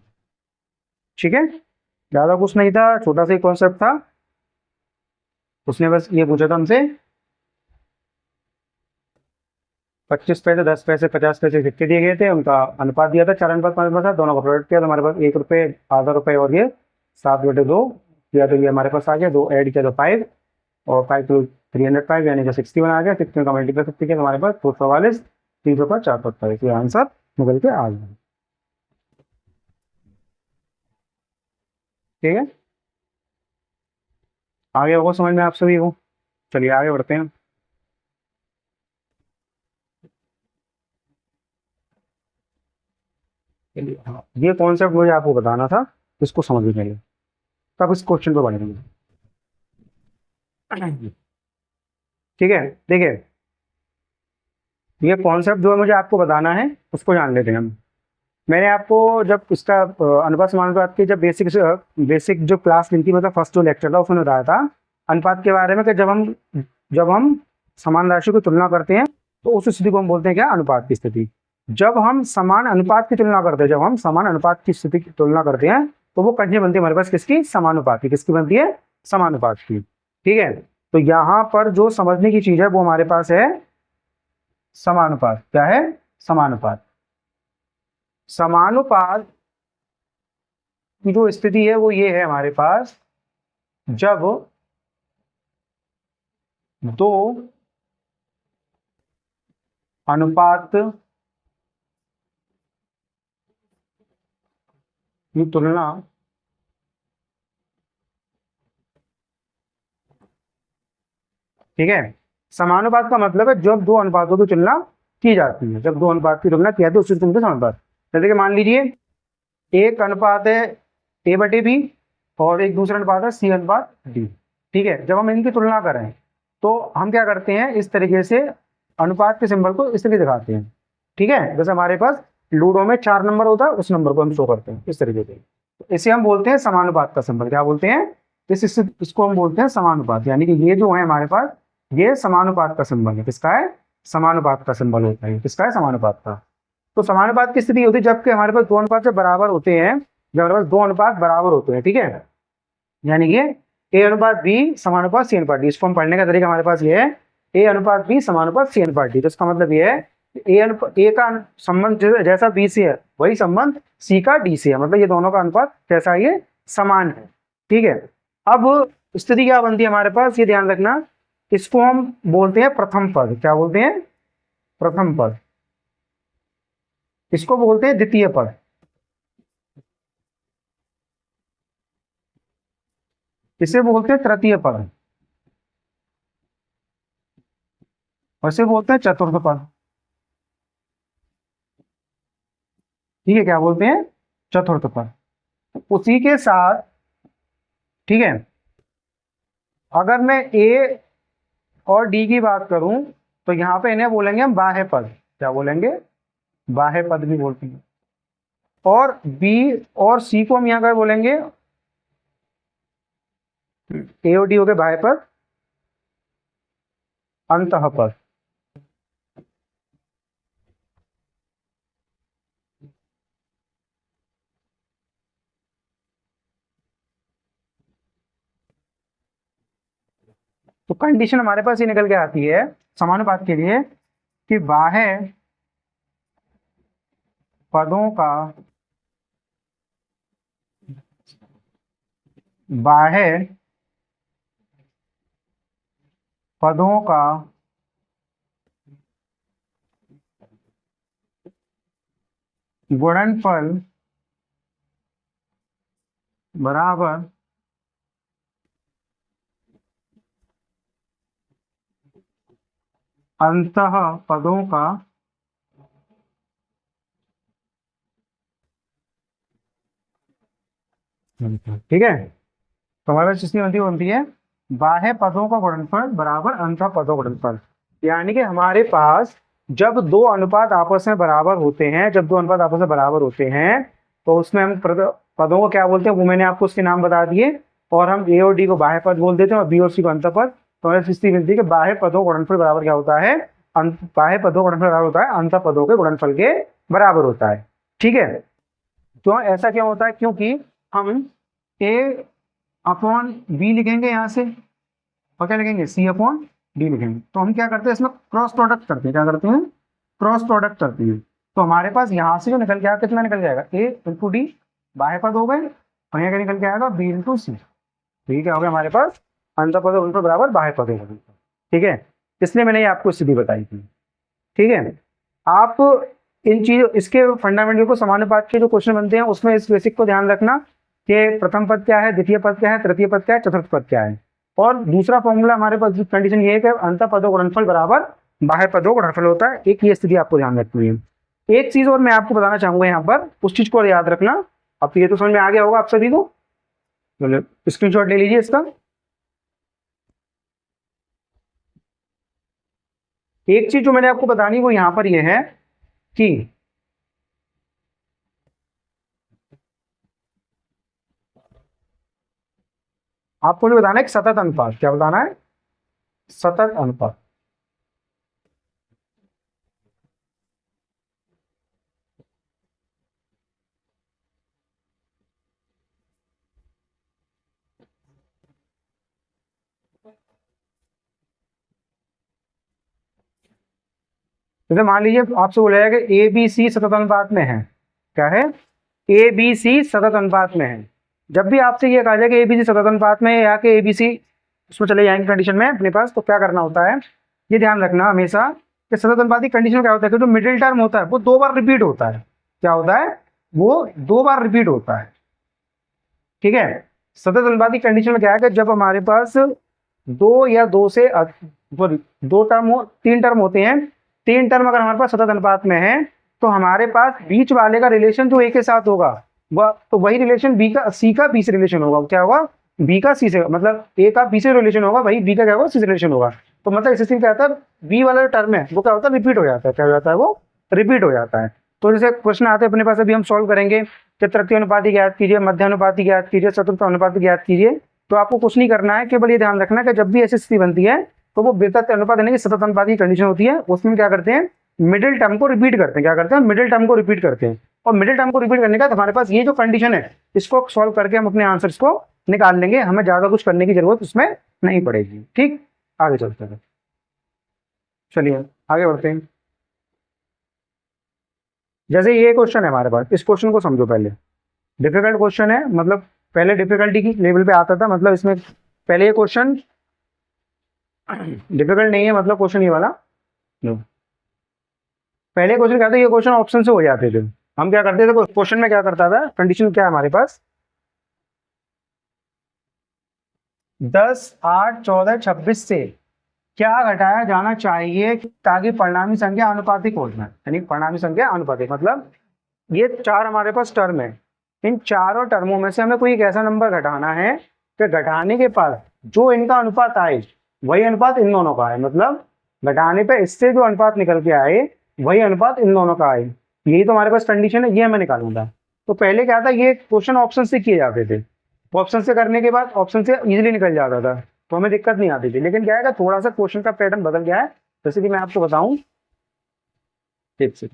[SPEAKER 1] ठीक है, ज्यादा कुछ नहीं था, छोटा सा ही कॉन्सेप्ट था। उसने बस ये पूछा था हमसे 25 पैसे, 10 पैसे, 50 पैसे सिक्के दिए गए थे, उनका अनुपात दिया था 4:5:5, दोनों का प्रोडक्ट किया तो हमारे पास 1 रुपये आधा रुपये और ये 7/2 किया, तो ये हमारे पास आ गया। 2 ऐड किया तो 5 और 5 to 305 यानी कि 61 आ गया। 61 का मल्टीप्लाई 50 किया तो हमारे पास 244, 305, 427, ये आंसर निकल के आ गया। ठीक है, आगे होगा समझ में आप सभी को। चलिए आगे बढ़ते हैं। हाँ, ये कॉन्सेप्ट मुझे आपको बताना था, इसको समझ में पहले तब इस क्वेश्चन पे बढ़ेंगे। ठीक है, देखिए ये कॉन्सेप्ट जो है मुझे आपको बताना है उसको जान लेते हैं हम। मैंने आपको जब इसका अनुपात समानुपात की जब बेसिक जो क्लास ली थी, मतलब फर्स्ट जो लेक्चर था उसमें बताया था अनुपात के बारे में कि जब हम समान राशि की तुलना करते हैं तो उस स्थिति को हम बोलते हैं क्या अनुपात की स्थिति। जब हम समान अनुपात की तुलना करते हैं, जब हम समान अनुपात की स्थिति की तुलना करते हैं तो वो कंडीशन बनती है हमारे पास किसकी समानुपात की। किसकी बनती है समानुपात की। ठीक है, तो यहाँ पर जो समझने की चीज है वो हमारे पास है समानुपात। क्या है? समानुपात। समानुपात की जो स्थिति है वो ये है हमारे पास, जब दो अनुपात की तुलना ठीक है। समानुपात का मतलब है जब दो अनुपातों की तुलना की जाती है, जब दो अनुपात की तुलना की जाती है उससे तुलना समानुपात। जैसे कि मान लीजिए एक अनुपात है ए बटे बी और एक दूसरा अनुपात है सी अनुपात डी। ठीक है, जब हम इनकी तुलना करें तो हम क्या करते हैं, इस तरीके से अनुपात के सिंबल को इस तरीके दिखाते हैं। ठीक है, जैसे हमारे पास लूडो में 4 नंबर होता है, उस नंबर को हम शो करते हैं इस तरीके से। तो इसे हम बोलते हैं समानुपात का सिंबल। क्या बोलते हैं? इसको हम बोलते हैं समानुपात, यानी कि ये जो है हमारे पास ये समानुपात का सिंबल है। किसका है? समानुपात का सिंबल होता है। किसका है? समानुपात का। तो समानुपात की स्थिति होती है जबकि हमारे पास दो अनुपात से बराबर होते हैं, जब हमारे पास दो अनुपात बराबर होते हैं। ठीक है, यानी कि ए अनुपात बी समानुपात सी अनुपात डी। इसको हम पढ़ने का तरीका हमारे पास ये है, ए अनुपात बी समानुपात सी अनुपात डी। तो इसका मतलब ये है ए का संबंध जैसा बी से है वही संबंध सी का डी से है, मतलब ये दोनों का अनुपात कैसा है? ये समान है। ठीक है, अब स्थिति क्या बनती है हमारे पास, ये ध्यान रखना, इसको हम बोलते हैं प्रथम पद। क्या बोलते हैं? प्रथम पद। इसको बोलते हैं द्वितीय पद। इसे बोलते हैं तृतीय पद। और इसे बोलते हैं चतुर्थ पद। ठीक है, क्या बोलते हैं? चतुर्थ पद। उसी के साथ ठीक है, अगर मैं ए और डी की बात करूं तो यहां पे इन्हें बोलेंगे हम बाह्य पद। क्या बोलेंगे? बाह्य पद भी बोलते हैं। और बी और सी को हम यहाँ का बोलेंगे ए और डी हो गए बाह्य पद, अंतः पद। तो कंडीशन हमारे पास ये निकल के आती है समानुपात के लिए कि बाह्य पदों का बाह्य पदों का गुणनफल बराबर अंतः पदों का ठीक है। तो हमारे पास इसकी बनती है बाह्य पदों का गुणनफल बराबर अंतः पदों का गुणनफल। यानी कि हमारे पास जब दो अनुपात आपस में बराबर होते हैं, जब दो अनुपात आपस में बराबर होते हैं तो उसमें हम पदों को क्या बोलते हैं वो मैंने आपको उसके नाम बता दिए। और हम ए और डी को बाह्य पद बोल देते हैं और बी और सी को अंतः पद। तो हमें स्थिति मिलती है कि बाह्य पदों का गुणनफल बराबर क्या होता है? बाह्य पदों का गुणनफल बराबर होता है अंतः पदों के गुणनफल के बराबर होता है। ठीक है, तो ऐसा क्यों होता है? क्योंकि हम ए अपॉन बी लिखेंगे यहाँ से और क्या लिखेंगे? सी अपॉन डी लिखेंगे। तो हम क्या करते हैं इसमें क्रॉस प्रोडक्ट करते हैं। क्या करते हैं? क्रॉस प्रोडक्ट करते हैं। तो हमारे पास यहाँ से जो निकल के आएगा कितना निकल जाएगा? ए इंटू डी बाह्य पद हो गए और यहाँ क्या निकल के आएगा? बी इंटू सी। ठीक है, हो गया हमारे पास अंतः पद उनको बराबर बाह्य पद हो गए। ठीक है, इसलिए मैंने ये आपको स्थिति बताई थी। ठीक है, आप इन चीजों इसके फंडामेंटल को समानुपात के जो क्वेश्चन बनते हैं उसमें इस बेसिक को ध्यान रखना कि प्रथम पद क्या है, द्वितीय पद क्या है, तृतीय पद क्या है, चतुर्थ पद क्या है। और दूसरा फॉर्मूला हमारे पास कंडीशन ये है कि अंतः पदों गुणनफल बराबर बाह्य पदों गुणनफल होता है। एक ये स्थिति आपको ध्यान रखनी है। एक चीज और मैं आपको बताना चाहूंगा यहाँ पर, उस चीज को याद रखना। अब ये तो समझ में आ गया होगा आप सभी को, स्क्रीनशॉट ले लीजिए इसका। एक चीज जो मैंने आपको बतानी वो यहाँ पर यह है कि आपको जो बताना है कि सतत अनुपात। क्या बताना है? सतत अनुपात। जैसे मान लीजिए आपसे बोला जाएगा ए बी सी सतत अनुपात में है, क्या है, ए बी सी सतत अनुपात में है। जब भी आपसे ये कहा जाए कि ए बी सी सतत अनुपात में है या कि ए बी सी उसमें चले जाएंगे कंडीशन में अपने पास, तो क्या करना होता है, ये ध्यान रखना हमेशा कि सतत अनुपात की कंडीशन में क्या होता है कि जो मिडिल टर्म होता है वो 2 बार रिपीट होता है। क्या होता है, वो 2 बार रिपीट होता है। ठीक है, सतत अनुपात की कंडीशन में क्या है कि जब हमारे पास 2 या 2 से 2 टर्म हो, 3 टर्म होते हैं, 3 टर्म अगर हमारे पास सतत अनुपात में है तो हमारे पास बीच वाले का रिलेशन जो ए के साथ होगा वह तो वही रिलेशन बी का सी का बी से रिलेशन होगा। क्या होगा, बी का सी से, मतलब ए का बी से रिलेशन होगा, वही बी का क्या होगा, सी से रिलेशन होगा। तो मतलब इस स्थिति में क्या होता है, बी वाला जो टर्म है वो क्या होता है, रिपीट हो जाता है। क्या हो जाता है, वो रिपीट हो जाता है। तो जैसे क्वेश्चन आते हैं अपने पास, अभी हम सॉल्व करेंगे कि तृतीय अनुपाती ज्ञात कीजिए, मध्यानुपाती ज्ञात कीजिए, चतुर्थ अनुपाती ज्ञात कीजिए। तो आपको कुछ नहीं करना है, केवल ये ध्यान रखना है कि जब भी ऐसी स्थिति बनती है तो वो बेतरतीय अनुपात यानी कि सतत अनुपात की कंडीशन होती है, उसमें क्या करते हैं, मिडिल टर्म को रिपीट करते हैं। क्या करते हैं, मिडिल टर्म को रिपीट करते हैं। और मिडिल टर्म को रिपीट करने का हमारे पास ये जो कंडीशन है इसको सॉल्व करके हम अपने आंसर्स को निकाल लेंगे, हमें ज्यादा कुछ करने की जरूरत उसमें नहीं पड़ेगी। ठीक, आगे चलते हैं, चलिए आगे बढ़ते हैं। जैसे ये क्वेश्चन है हमारे पास, इस क्वेश्चन को समझो पहले। डिफिकल्ट क्वेश्चन है, मतलब पहले डिफिकल्टी की लेवल पे आता था, मतलब इसमें पहले ये क्वेश्चन डिफिकल्ट नहीं है, मतलब क्वेश्चन ये वाला नो। पहले क्वेश्चन क्या था, ये क्वेश्चन ऑप्शन से हो जाते थे। हम क्या करते थे, क्वेश्चन में क्या करता था, कंडीशन क्या है हमारे पास, 10, 8, 14, 26 से क्या घटाया जाना चाहिए ताकि परिणामी संख्या अनुपातिक हो जाए। यानी परिणामी संख्या अनुपातिक मतलब ये 4 हमारे पास टर्म है, इन चारों टर्मों में से हमें कोई एक ऐसा नंबर घटाना है कि घटाने के बाद जो इनका अनुपात आए वही अनुपात इन दोनों का है। मतलब घटाने पे इससे जो अनुपात निकल के आए वही अनुपात इन दोनों का आए, यही तो हमारे पास कंडीशन है, ये हमें निकालना था। तो पहले क्या था, ये क्वेश्चन ऑप्शन से किए जाते थे, ऑप्शन से करने के बाद ऑप्शन से इजीली निकल जाता था, तो हमें दिक्कत नहीं आती थी। लेकिन क्या है, थोड़ा सा क्वेश्चन का पैटर्न बदल गया है, जैसे कि मैं आपको बताऊं। ठीक से,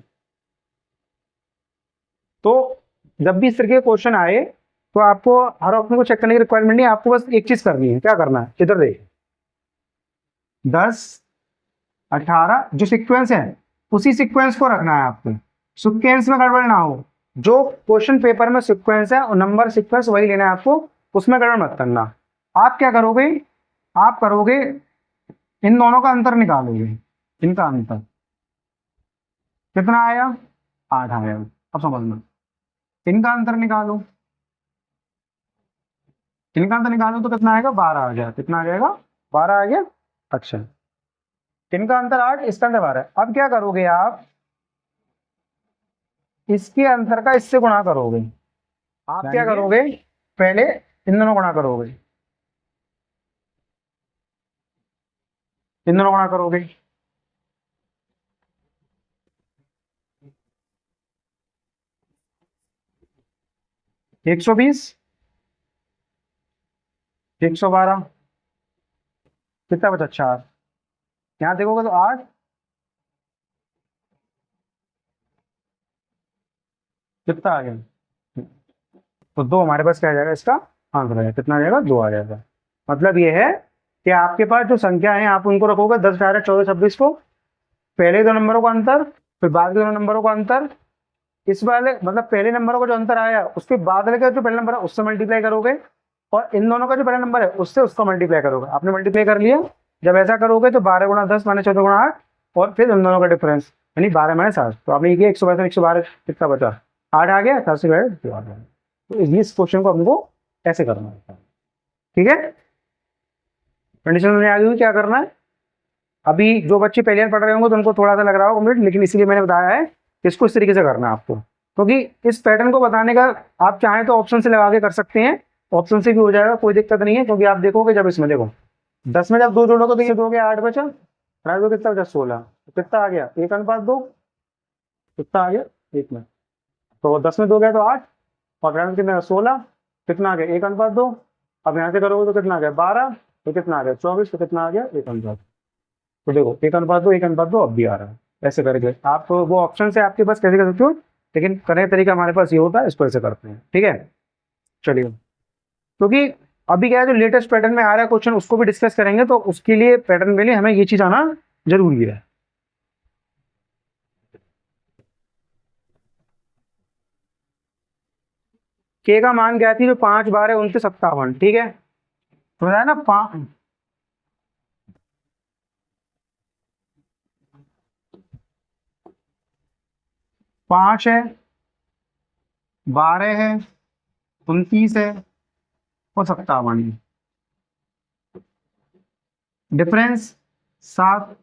[SPEAKER 1] तो जब भी इस तरह के क्वेश्चन आए तो आपको हर ऑप्शन को चेक करने की रिक्वायरमेंट नहीं है, आपको बस एक चीज करनी है। क्या करना है, इधर देखिए, 10, 18 जो सिक्वेंस है उसी सिक्वेंस को रखना है आपको, सिक्वेंस में गड़बड़ ना हो। जो क्वेश्चन पेपर में सिक्वेंस है और नंबर सिक्वेंस वही लेना है आपको, उसमें गड़बड़ मत करना। आप क्या करोगे, आप करोगे इन दोनों का अंतर निकालोगे, इनका अंतर कितना आया, 8 आया। अब समझना, इनका अंतर निकालो, इनका अंतर निकालो तो कितना आएगा, 12 आ गया। कितना आ जाएगा, 12 आ गया। अच्छा, इनका अंतर 8, इसका अंतर 12। अब क्या करोगे आप, इसके अंतर का इससे गुणा करोगे। आप क्या करोगे, पहले इन दोनों गुणा करोगे, इन दोनों गुणा करोगे, 120, 112, कितना बचा, 4। यहाँ देखोगे तो 8, कितना आ गया, तो 2 हमारे पास क्या आ जाएगा, इसका आंसर आ जाएगा। कितना आ जाएगा, 2 आ जाएगा। मतलब ये है कि आपके पास जो संख्या है आप उनको रखोगे 10, 18, 14, 26 को, पहले 2 नंबरों का अंतर, फिर बाद के 2 नंबरों का अंतर, इस वाले मतलब पहले नंबरों का जो अंतर आया उसके बाद का जो पहला नंबर है उससे मल्टीप्लाई करोगे, और इन दोनों का जो पहला नंबर है उससे उसको मल्टीप्लाई करोगे। आपने मल्टीप्लाई कर लिया, जब ऐसा करोगे तो 12 गुणा 10 माइनस 14 गुणा 8, और फिर इन दोनों का डिफरेंस यानी 12 माइनस 7। तो आपने ये किया 112, 112 कितना बचा, 8 आ गया, 7 से बैठ 2 आ गया। तो इस क्वेश्चन को हमको ऐसे करना है। ठीक है, कंडीशन में आ गई, क्या करना है। अभी जो बच्चे पहले पढ़ रहे होंगे तो उनको थोड़ा सा लग रहा होगा कंप्लीट, लेकिन इसीलिए मैंने बताया है कि इसको इस तरीके से करना है आपको, क्योंकि इस पैटर्न को बताने का आप चाहें तो ऑप्शन से लगा के कर सकते हैं, ऑप्शन से भी हो जाएगा, कोई दिक्कत नहीं है। क्योंकि आप देखोगे जब इसमें देखो 10 में जब 2 जोड़ोगे तो ये 2 गया, 8 बचा, राइट कितना बचा, 16। तो कितना आ गया, 1:2, कितना आ गया, 1 में। तो 10 में 2 गया तो 8, और राइट कितना 16, कितना आ गया, 1:2। अब यहाँ से करोगे तो कितना आ गया, 12, तो कितना आ गया 24, तो कितना आ गया 1:2। तो देखो 1:2, 1:2 अब भी आ रहा है। ऐसे करके आप वो ऑप्शन से आपके पास कैसे कर सकते हो, लेकिन करने का तरीका हमारे पास ये होता है, इसको ऐसे करते हैं। ठीक है, चलिए, क्योंकि अभी क्या है जो लेटेस्ट पैटर्न में आ रहा है क्वेश्चन उसको भी डिस्कस करेंगे, तो उसके लिए पैटर्न के लिए हमें ये चीज आना जरूरी है। के का मान क्या थी, जो 5 12 29 57, ठीक है, तो बताया ना 5 है, 12 है, 29 है और 57 है। डिफरेंस 7,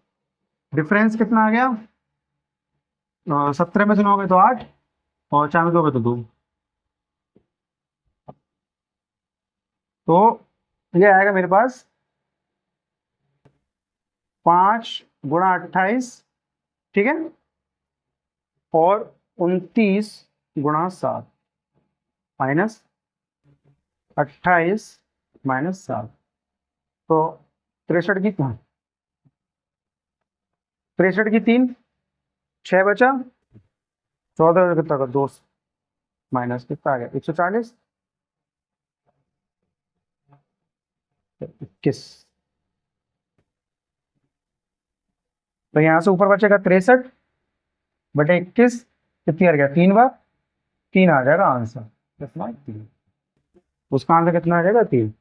[SPEAKER 1] डिफरेंस कितना आ गया, 17 में से 9 गए तो 8 और 4 में 2 गए तो 2। तो ये आएगा मेरे पास 5 × 28, ठीक है, और 29 × 7 माइनस 28 माइनस 7, तो 63 की 3, 6 बचा, 14 कितना का 2 माइनस कितना आ गया 140, 21। तो यहाँ से ऊपर बचेगा 63 बटे 21, कितनी आ गया 3 बार, 3 आ जाएगा आंसर, कितना 3, उसका आंसर कितना आ जाएगा 3।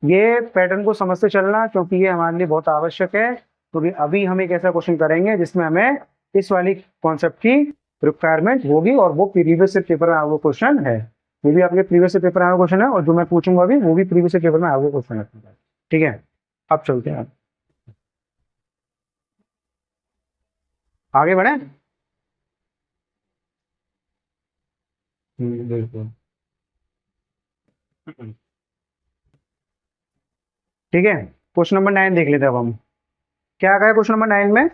[SPEAKER 1] ये पैटर्न को समझते चलना, क्योंकि ये हमारे लिए बहुत आवश्यक है, क्योंकि अभी हम एक ऐसा क्वेश्चन करेंगे जिसमें हमें इस वाली कॉन्सेप्ट की रिक्वायरमेंट होगी, और वो प्रीवियस पेपर में आया हुआ क्वेश्चन है। ये भी आपके प्रीवियस पेपर में आया हुआ क्वेश्चन है, और जो मैं पूछूंगा अभी वो भी प्रीवियस पेपर में आया हुआ क्वेश्चन है, ठीक है। अब चलते हैं आगे बढ़े। बिल्कुल, ठीक है। क्वेश्चन नंबर 9 देख लेते हैं अब हम, क्या कहा है क्वेश्चन नंबर 9 में।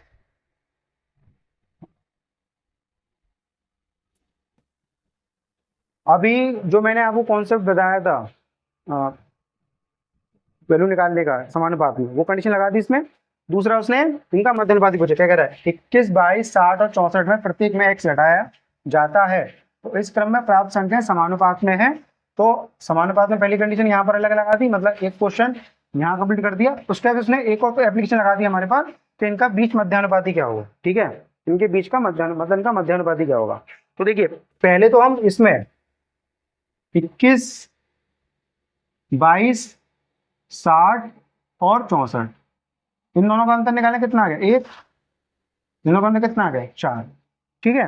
[SPEAKER 1] अभी जो मैंने आपको कॉन्सेप्ट बताया था वैल्यू निकालने का समानुपात में, वो कंडीशन लगा दी इसमें। दूसरा उसने इनका मध्यानुपाती पूछा, क्या कह रहा है 21 22 60 और 64 में प्रत्येक में x घटाया जाता है, तो इस क्रम में प्राप्त संख्या समानुपात में है। तो समानुपात में पहली कंडीशन यहाँ पर अलग लगा दी, मतलब एक क्वेश्चन यहाँ कंप्लीट कर दिया। उसके बाद उसने एक और एप्लीकेशन लगा दी हमारे पास कि इनका बीच मध्यानुपाती क्या होगा, ठीक है, इनके बीच का मतलब इनका मध्यानुपाती क्या होगा। तो देखिए पहले तो हम इसमें 21 22 60 और 64, इन दोनों का अंतर निकालना, कितना आ गया 1, इन दोनों का अंतर कितना आ गया 4, ठीक है।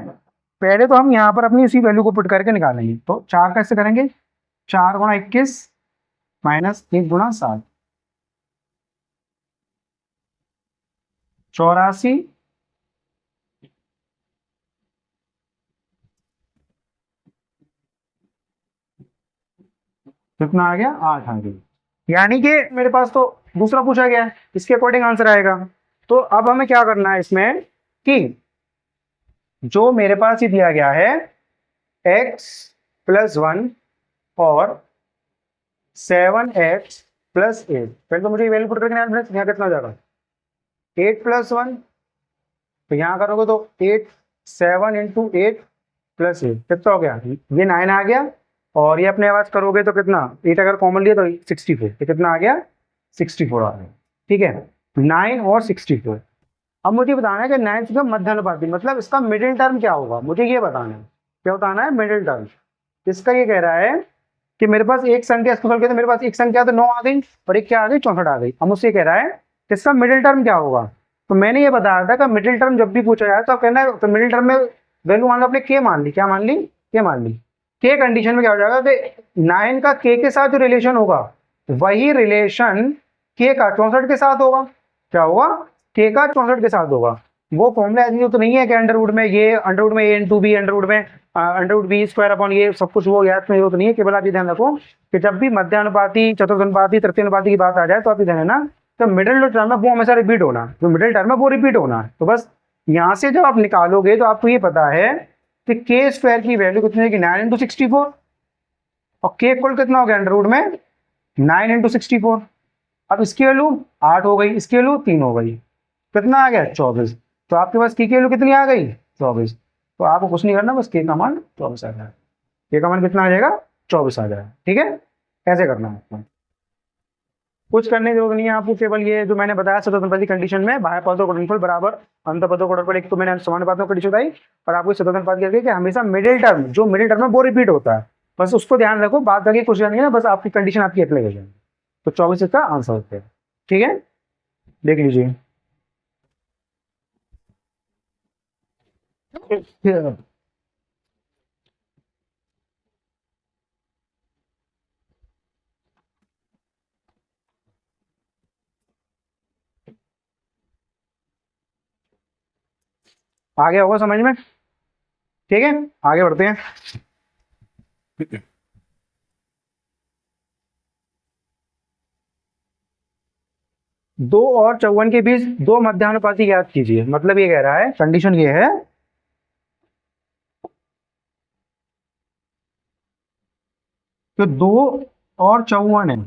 [SPEAKER 1] पहले तो हम यहाँ पर अपनी उसी वैल्यू को पुट करके निकालेंगे, तो 4 कैसे करेंगे, 4 × 21 माइनस 1 × 7, 84, कितना आ गया 8 आ गया। यानी कि मेरे पास तो दूसरा पूछा गया है, इसके अकॉर्डिंग आंसर आएगा। तो अब हमें क्या करना है इसमें कि जो मेरे पास ही दिया गया है x + 1 और 7x + 8, पहले तो मुझे वैल्यू पुट करके यहाँ कितना हो जाएगा 8 + 1, तो यहाँ करोगे तो 8 7 × 8 + 8 कितना हो गया, ये 9 आ गया, और ये अपने आवाज करोगे तो कितना 8 अगर कॉमन लिया तो 64, ये कितना आ गया 64 आ गया, ठीक है, 9 और 64। अब मुझे बताना है कि 9 का मध्यानुपाती मतलब इसका मिडिल टर्म क्या होगा, मुझे ये बताना है, क्या बताना है मिडिल टर्म। इसका ये कह रहा है कि मेरे पास एक संख्या, इसको करके तो मेरे पास एक संख्या तो 9 आ गई और एक क्या आ गई 64 आ गई। अब मुझसे कह रहा है कि इसका मिडिल टर्म क्या होगा, तो मैंने ये बताया था कि मिडिल टर्म जब भी पूछा जाए तो कहना है, तो मिडिल टर्म में वैल्यू मान लो अपने के मान ली, क्या मान ली के मान ली, के कंडीशन में क्या हो जाएगा कि 9 का के साथ जो रिलेशन होगा वही रिलेशन के का 64 के साथ होगा, क्या होगा के का 64 के साथ होगा। वो फॉर्मूला ऐसी तो नहीं है कि अंडरवुड में ये अंडरवुड में a × b अंडरवुड में अंडरवुड b² ये सब कुछ वो याद नहीं, तो नहीं है। केवल आप ये ध्यान रखो कि जब भी मध्यानुपाती चतुर्थानुपाती तृतीयानुपाती की बात आ जाए तो आप ये ध्यान ना, तो मिडिल जो टर्म है वो हमेशा रिपीट होना, जो मिडिल टर्म है वो रिपीट होना है। तो बस यहाँ से जब आप निकालोगे तो आपको ये पता है कि k² की वैल्यू कितनी है 9 × 64, और k इक्वल कितना हो गया अंडरवुड में 9 × 64। अब इसकी वैल्यू 8 हो गई, इसकी वैल्यू 3 हो गई, कितना आ गया 24। तो आपके पास की वैल्यू कितनी आ गई 24। तो आपको कुछ नहीं करना, बस के का मान 24 आ जाएगा, के का मान कितना आ जाएगा 24 आ जाएगा, ठीक है। ऐसे करना है आपको, कुछ करने की जरूरत नहीं है आपको, केवल ये जो मैंने बताया स्वतंत्रपाती कंडीशन में बाह्य पदों का गुणनफल बराबर अंत पदों का गुणनफल, एक तो मैंने समानुपात में कंडीशन बताई और आपको स्वतंत्रपाती करके कि हमेशा मिडिल टर्म जो मिडिल टर्म है वो रिपीट होता है। बस उसको ध्यान रखो, बाद बाकी कुछ नहीं है ना, बस आपकी कंडीशन आपकी अप्लाई हो जाएगी। तो 24 इसका आंसर होता है। ठीक है, देख लीजिए। आगे होगा समझ में? ठीक है, आगे बढ़ते हैं। दो और 54 के बीच दो मध्यानुपाती ज्ञात कीजिए। मतलब ये कह रहा है, कंडीशन ये है कि 2 और 54 है,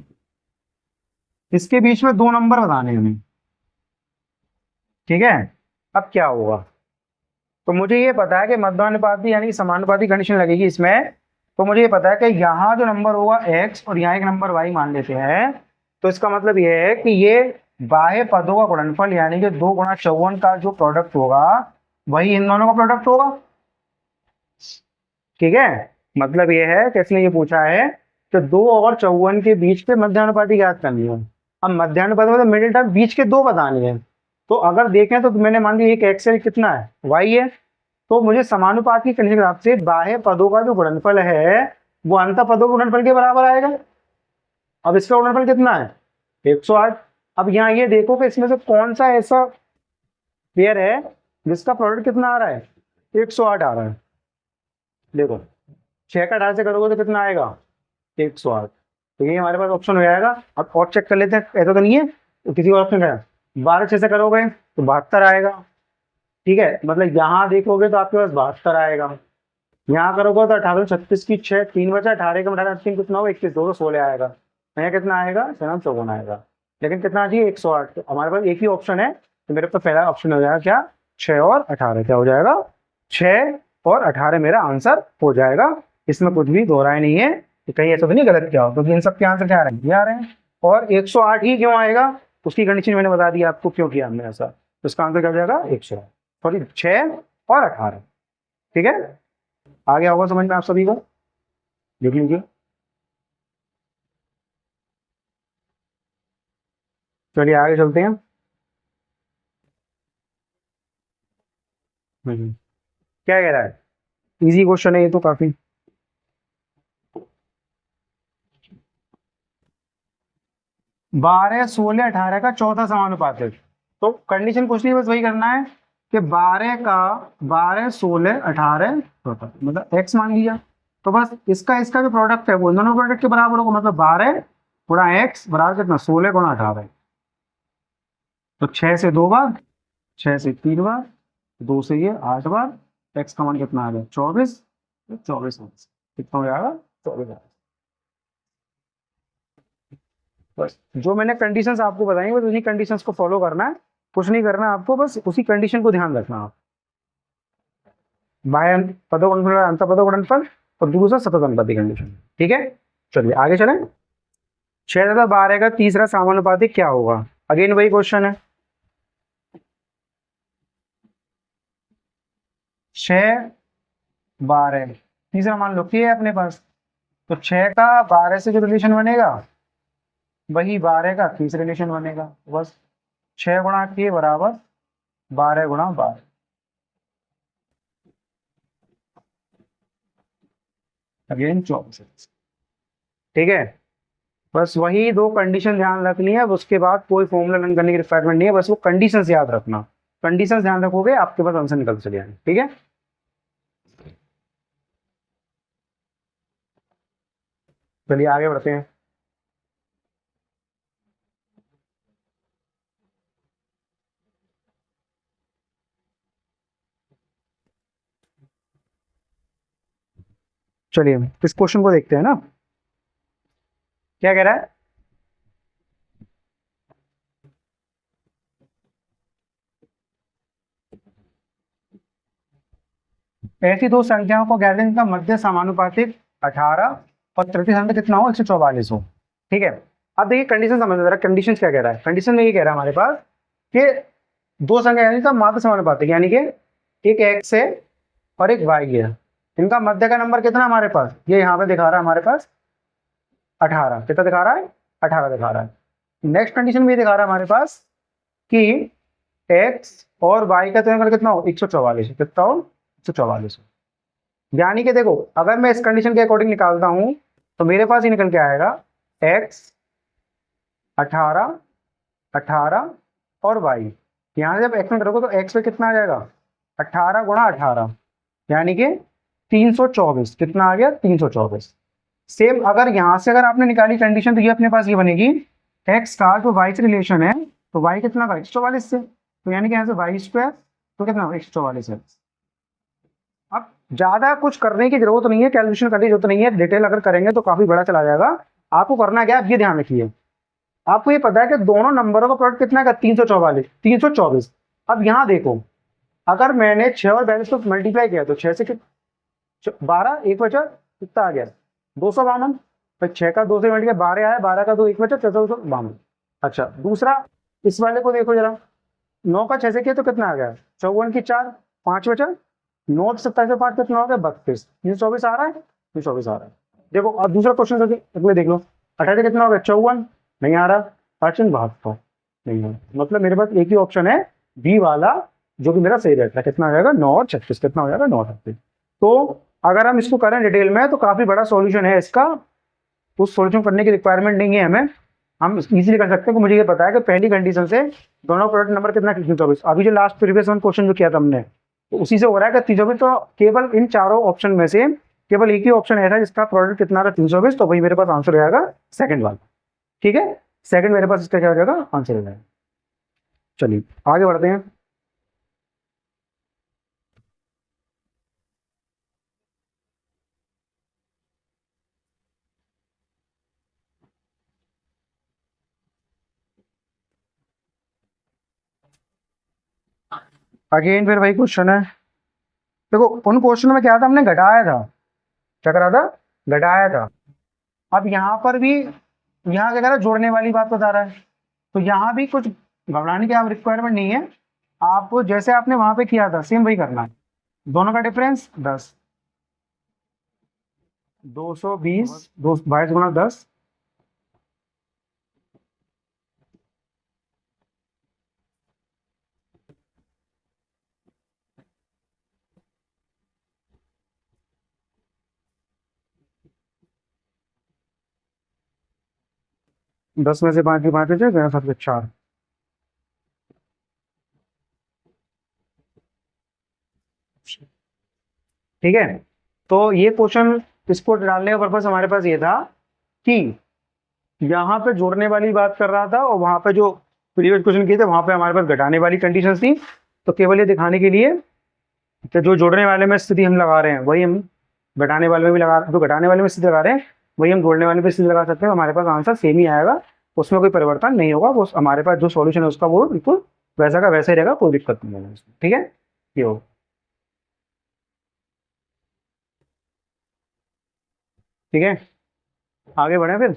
[SPEAKER 1] इसके बीच में दो नंबर बताने हैं हमें। ठीक है, अब क्या होगा? तो मुझे ये पता है कि मध्यानुपाती यानी समानुपाती कंडीशन लगेगी इसमें। तो मुझे ये पता है कि यहाँ जो नंबर होगा x और यहाँ एक नंबर y मान लेते हैं। तो इसका मतलब ये है कि ये बाह्य पदों का गुणनफल यानी कि 2 गुणा 54 का जो प्रोडक्ट होगा वही इन दोनों का प्रोडक्ट होगा। ठीक है, मतलब ये है कि इसने ये पूछा है कि 2 और 54 के बीच के मध्यानुपाती ज्ञात करनी है। अब मध्यानुपाती मतलब मिडिल टर्म बीच के दो बतानी है। तो अगर देखें तो मैंने मान लिया एक एक्स है, कितना है वाई है। तो मुझे समानुपात की कंडीशन के हिसाब से बाह्य पदों का जो गुणनफल है वो अंत पदों के गुणनफल के बराबर आएगा। अब इसका गुणनफल कितना है 108। अब यहाँ ये देखो कि इसमें से कौन सा ऐसा पेयर है जिसका प्रोडक्ट कितना आ रहा है 108 आ रहा है। देखो 6 का 18 से करोगे तो कितना आएगा 108। तो ये हमारे पास ऑप्शन हो जाएगा। अब और चेक कर लेते हैं, ऐसा तो नहीं है तो किसी और ऑप्शन का 12 6 से करोगे तो 72 आएगा। ठीक है, मतलब यहाँ देखोगे तो आपके पास 72 आएगा। यहाँ करोगे तो 18 36 की 6 3 बचा, 18 का 18 3 कितना होगा 21, 2 तो 16 आएगा। यहाँ कितना आएगा 54 आएगा। लेकिन कितना चाहिए 108। तो हमारे पास एक ही ऑप्शन है, तो मेरे पास पहला ऑप्शन हो जाएगा क्या 6 और 18। क्या हो जाएगा 6 और 18 मेरा आंसर हो जाएगा। इसमें कुछ भी दोहराए नहीं है कि कहीं ऐसा तो नहीं गलत क्या हो, क्योंकि इन सब के आंसर क्या आ रहे हैं ये आ रहे हैं। और 108 ही क्यों आएगा उसकी कंडीशन मैंने बता दी आपको क्यों किया हमने ऐसा। तो इसका आंसर क्या हो जाएगा 108 सॉरी 6 और 18। ठीक है, आ गया होगा समझ में आप सभी को? देख लीजिए। चलिए आगे चलते हैं। क्या कह रहा है? इजी क्वेश्चन है ये तो काफी। 12 16 18 का चौथा समानुपात है। तो कंडीशन कुछ नहीं, बस वही करना है कि 12 का 12 16 18 चौथा, मतलब x मान लिया। तो बस इसका इसका जो प्रोडक्ट है वो दोनों प्रोडक्ट के बराबर होगा। मतलब 12 गुणा x बराबर कितना 16 गुणा 18। तो 6 से 2 बार, 6 से 3 बार, 2 से ये 8 बार, x का मान कितना आ गया 24। 24 कितना हो जाएगा 24। बस जो मैंने कंडीशंस आपको बताई बस उसी कंडीशंस को फॉलो करना है, कुछ नहीं करना आपको, बस उसी कंडीशन को ध्यान रखना आप। बाह्य पदों गुणनफल अंत पदों गुणनफल और दूसरा सतत अनुपाती कंडीशन। ठीक है, चलिए आगे चलें। 6 तथा 12 का तीसरा समानुपाती क्या होगा? अगेन वही क्वेश्चन है। 6 12 तीसरा मान लो कि है अपने पास। तो 6 का 12 से जो रिलेशन बनेगा वही 12 का तीसरा रिलेशन बनेगा। बस 6 गुणा के बराबर 12 गुणा 12। अगेन 24। ठीक है, बस वही दो कंडीशन ध्यान रखनी है। उसके बाद कोई फॉर्मूला रन करने की रिक्वायरमेंट नहीं है, बस वो कंडीशंस याद रखना। कंडीशंस ध्यान रखोगे आपके पास आंसर निकल चले जाएंगे। ठीक है, चलिए आगे बढ़ते हैं। चलिए इस क्वेश्चन को देखते हैं ना, क्या कह रहा है। ऐसी दो संख्याओं को ज्ञात है जिनका मध्य समानुपातिक 18 और तृतीय स्थान पे कितना हो 144 हो। ठीक है, अब देखिए कंडीशन समझ रहा है। कंडीशन क्या कह रहा है? कंडीशन में ये कह रहा है हमारे पास कि दो संख्या यानी का मात्र समानुपातिक, यानी कि एक x है और एक y है। इनका मध्य का नंबर कितना हमारे पास, ये यहाँ पे दिखा रहा है हमारे पास 18, कितना दिखा रहा है, 18 दिखा रहा है। नेक्स्ट कंडीशन में ये दिखा रहा है हमारे पास कि एक्स और वाई का तो कितना हो, 144, कितना हो, 144। यानी कि देखो अगर मैं इस कंडीशन के अकॉर्डिंग निकालता हूं तो मेरे पास ही निकल के आएगा एक्स 18, 18 और वाई। यहाँ जब एक्स में करोगे तो एक्स पे कितना आ जाएगा, 18 गुणा 18, यानी कि 324, कितना आ गया, 324। सेम अगर यहाँ से अगर आपने निकाली कंडीशन तो ये अपने पास ये बनेगी, एक्स का जो वाई से रिलेशन है तो वाई कितना का 144 से, तो यानी कि यहाँ से वाई स्क्वायर तो कितना 144 है। अब ज्यादा कुछ करने की जरूरत नहीं है, कैलकुलेशन करने की जरूरत नहीं है, डिटेल अगर करेंगे तो काफी बड़ा चला जाएगा। आपको करना क्या है, ये ध्यान रखिए, आपको ये पता है कि दोनों नंबरों का प्रोडक्ट कितना का 344, 324। अब यहाँ देखो अगर मैंने 6 और 42 को मल्टीप्लाई किया तो 6 से 12, एक बचा, कितना आ गया 252। तो 6 का 2 से मल्टीप्लाई 12 आया, 12 का 2 एक बचा, 452। अच्छा दूसरा इस वाले को देखो जरा, 9 का 6 से किया तो कितना आ गया, 54 की 4, 5 बचा, 9 27 से 5 कितना हो गया 32, 324 आ रहा है, 324 आ रहा है। देखो अब दूसरा क्वेश्चन करके अगले देख लो, 18 से कितना हो गया 54, नहीं आ रहा, 72 नहीं है, मतलब मेरे पास एक ही ऑप्शन है बी वाला जो कि मेरा सही रहता है, कितना हो जाएगा 9 और 36, कितना हो जाएगा 9 और 36। तो अगर हम इसको करें डिटेल में तो काफी बड़ा सॉल्यूशन है इसका, उस सॉल्यूशन करने की रिक्वायरमेंट नहीं है हमें, हम इजीली कर सकते हैं। मुझे ये पता है कि पहली कंडीशन से दोनों प्रोडक्ट नंबर कितना 324, अभी जो लास्ट प्रीवियस वन क्वेश्चन जो किया था हमने तो उसी से हो रहा है कि 324, तो केवल इन चारों ऑप्शन में से केवल एक ही ऑप्शन ऐसा जिसका प्रोडक्ट कितना था 324, तो वही मेरे पास आंसर हो जाएगा सेकंड वाला। ठीक है, सेकंड मेरे पास इसका क्या हो जाएगा, आंसर हो जाएगा। चलिए आगे बढ़ते हैं। अगेन फिर वही क्वेश्चन है, देखो उन क्वेश्चन में क्या था, हमने घटाया था, क्या करा था, घटाया था। अब यहाँ पर भी यहाँ क्या करा, जोड़ने वाली बात बता रहा है, तो यहाँ भी कुछ घबराने की आप रिक्वायरमेंट नहीं है, आपको जैसे आपने वहां पे किया था सेम वही करना है। दोनों का डिफरेंस 10, 220, 22 गुणा 10, 10 में से 5 की 5 बचे, 7 के 4। ठीक है, तो ये क्वेश्चन इसको डालने का पर्पज हमारे पास ये था कि यहाँ पे जोड़ने वाली बात कर रहा था और वहां पे जो प्रीवियस क्वेश्चन किए थे वहां पे हमारे पास घटाने वाली कंडीशंस थी, तो केवल ये दिखाने के लिए कि जो जोड़ने वाले में स्थिति हम लगा रहे हैं वही हम घटाने वाले में भी लगा, जो घटाने वाले में स्थिति लगा रहे हैं वही हम जोड़ने वाले में स्थिति लगा सकते हैं, हमारे पास आंसर सेम ही आएगा, उसमें कोई परिवर्तन नहीं होगा, वो हमारे पास जो सॉल्यूशन है उसका वो बिल्कुल वैसा का वैसा ही रहेगा, कोई दिक्कत नहीं होगा उसमें। ठीक है, ये हो। ठीक है, आगे बढ़े फिर।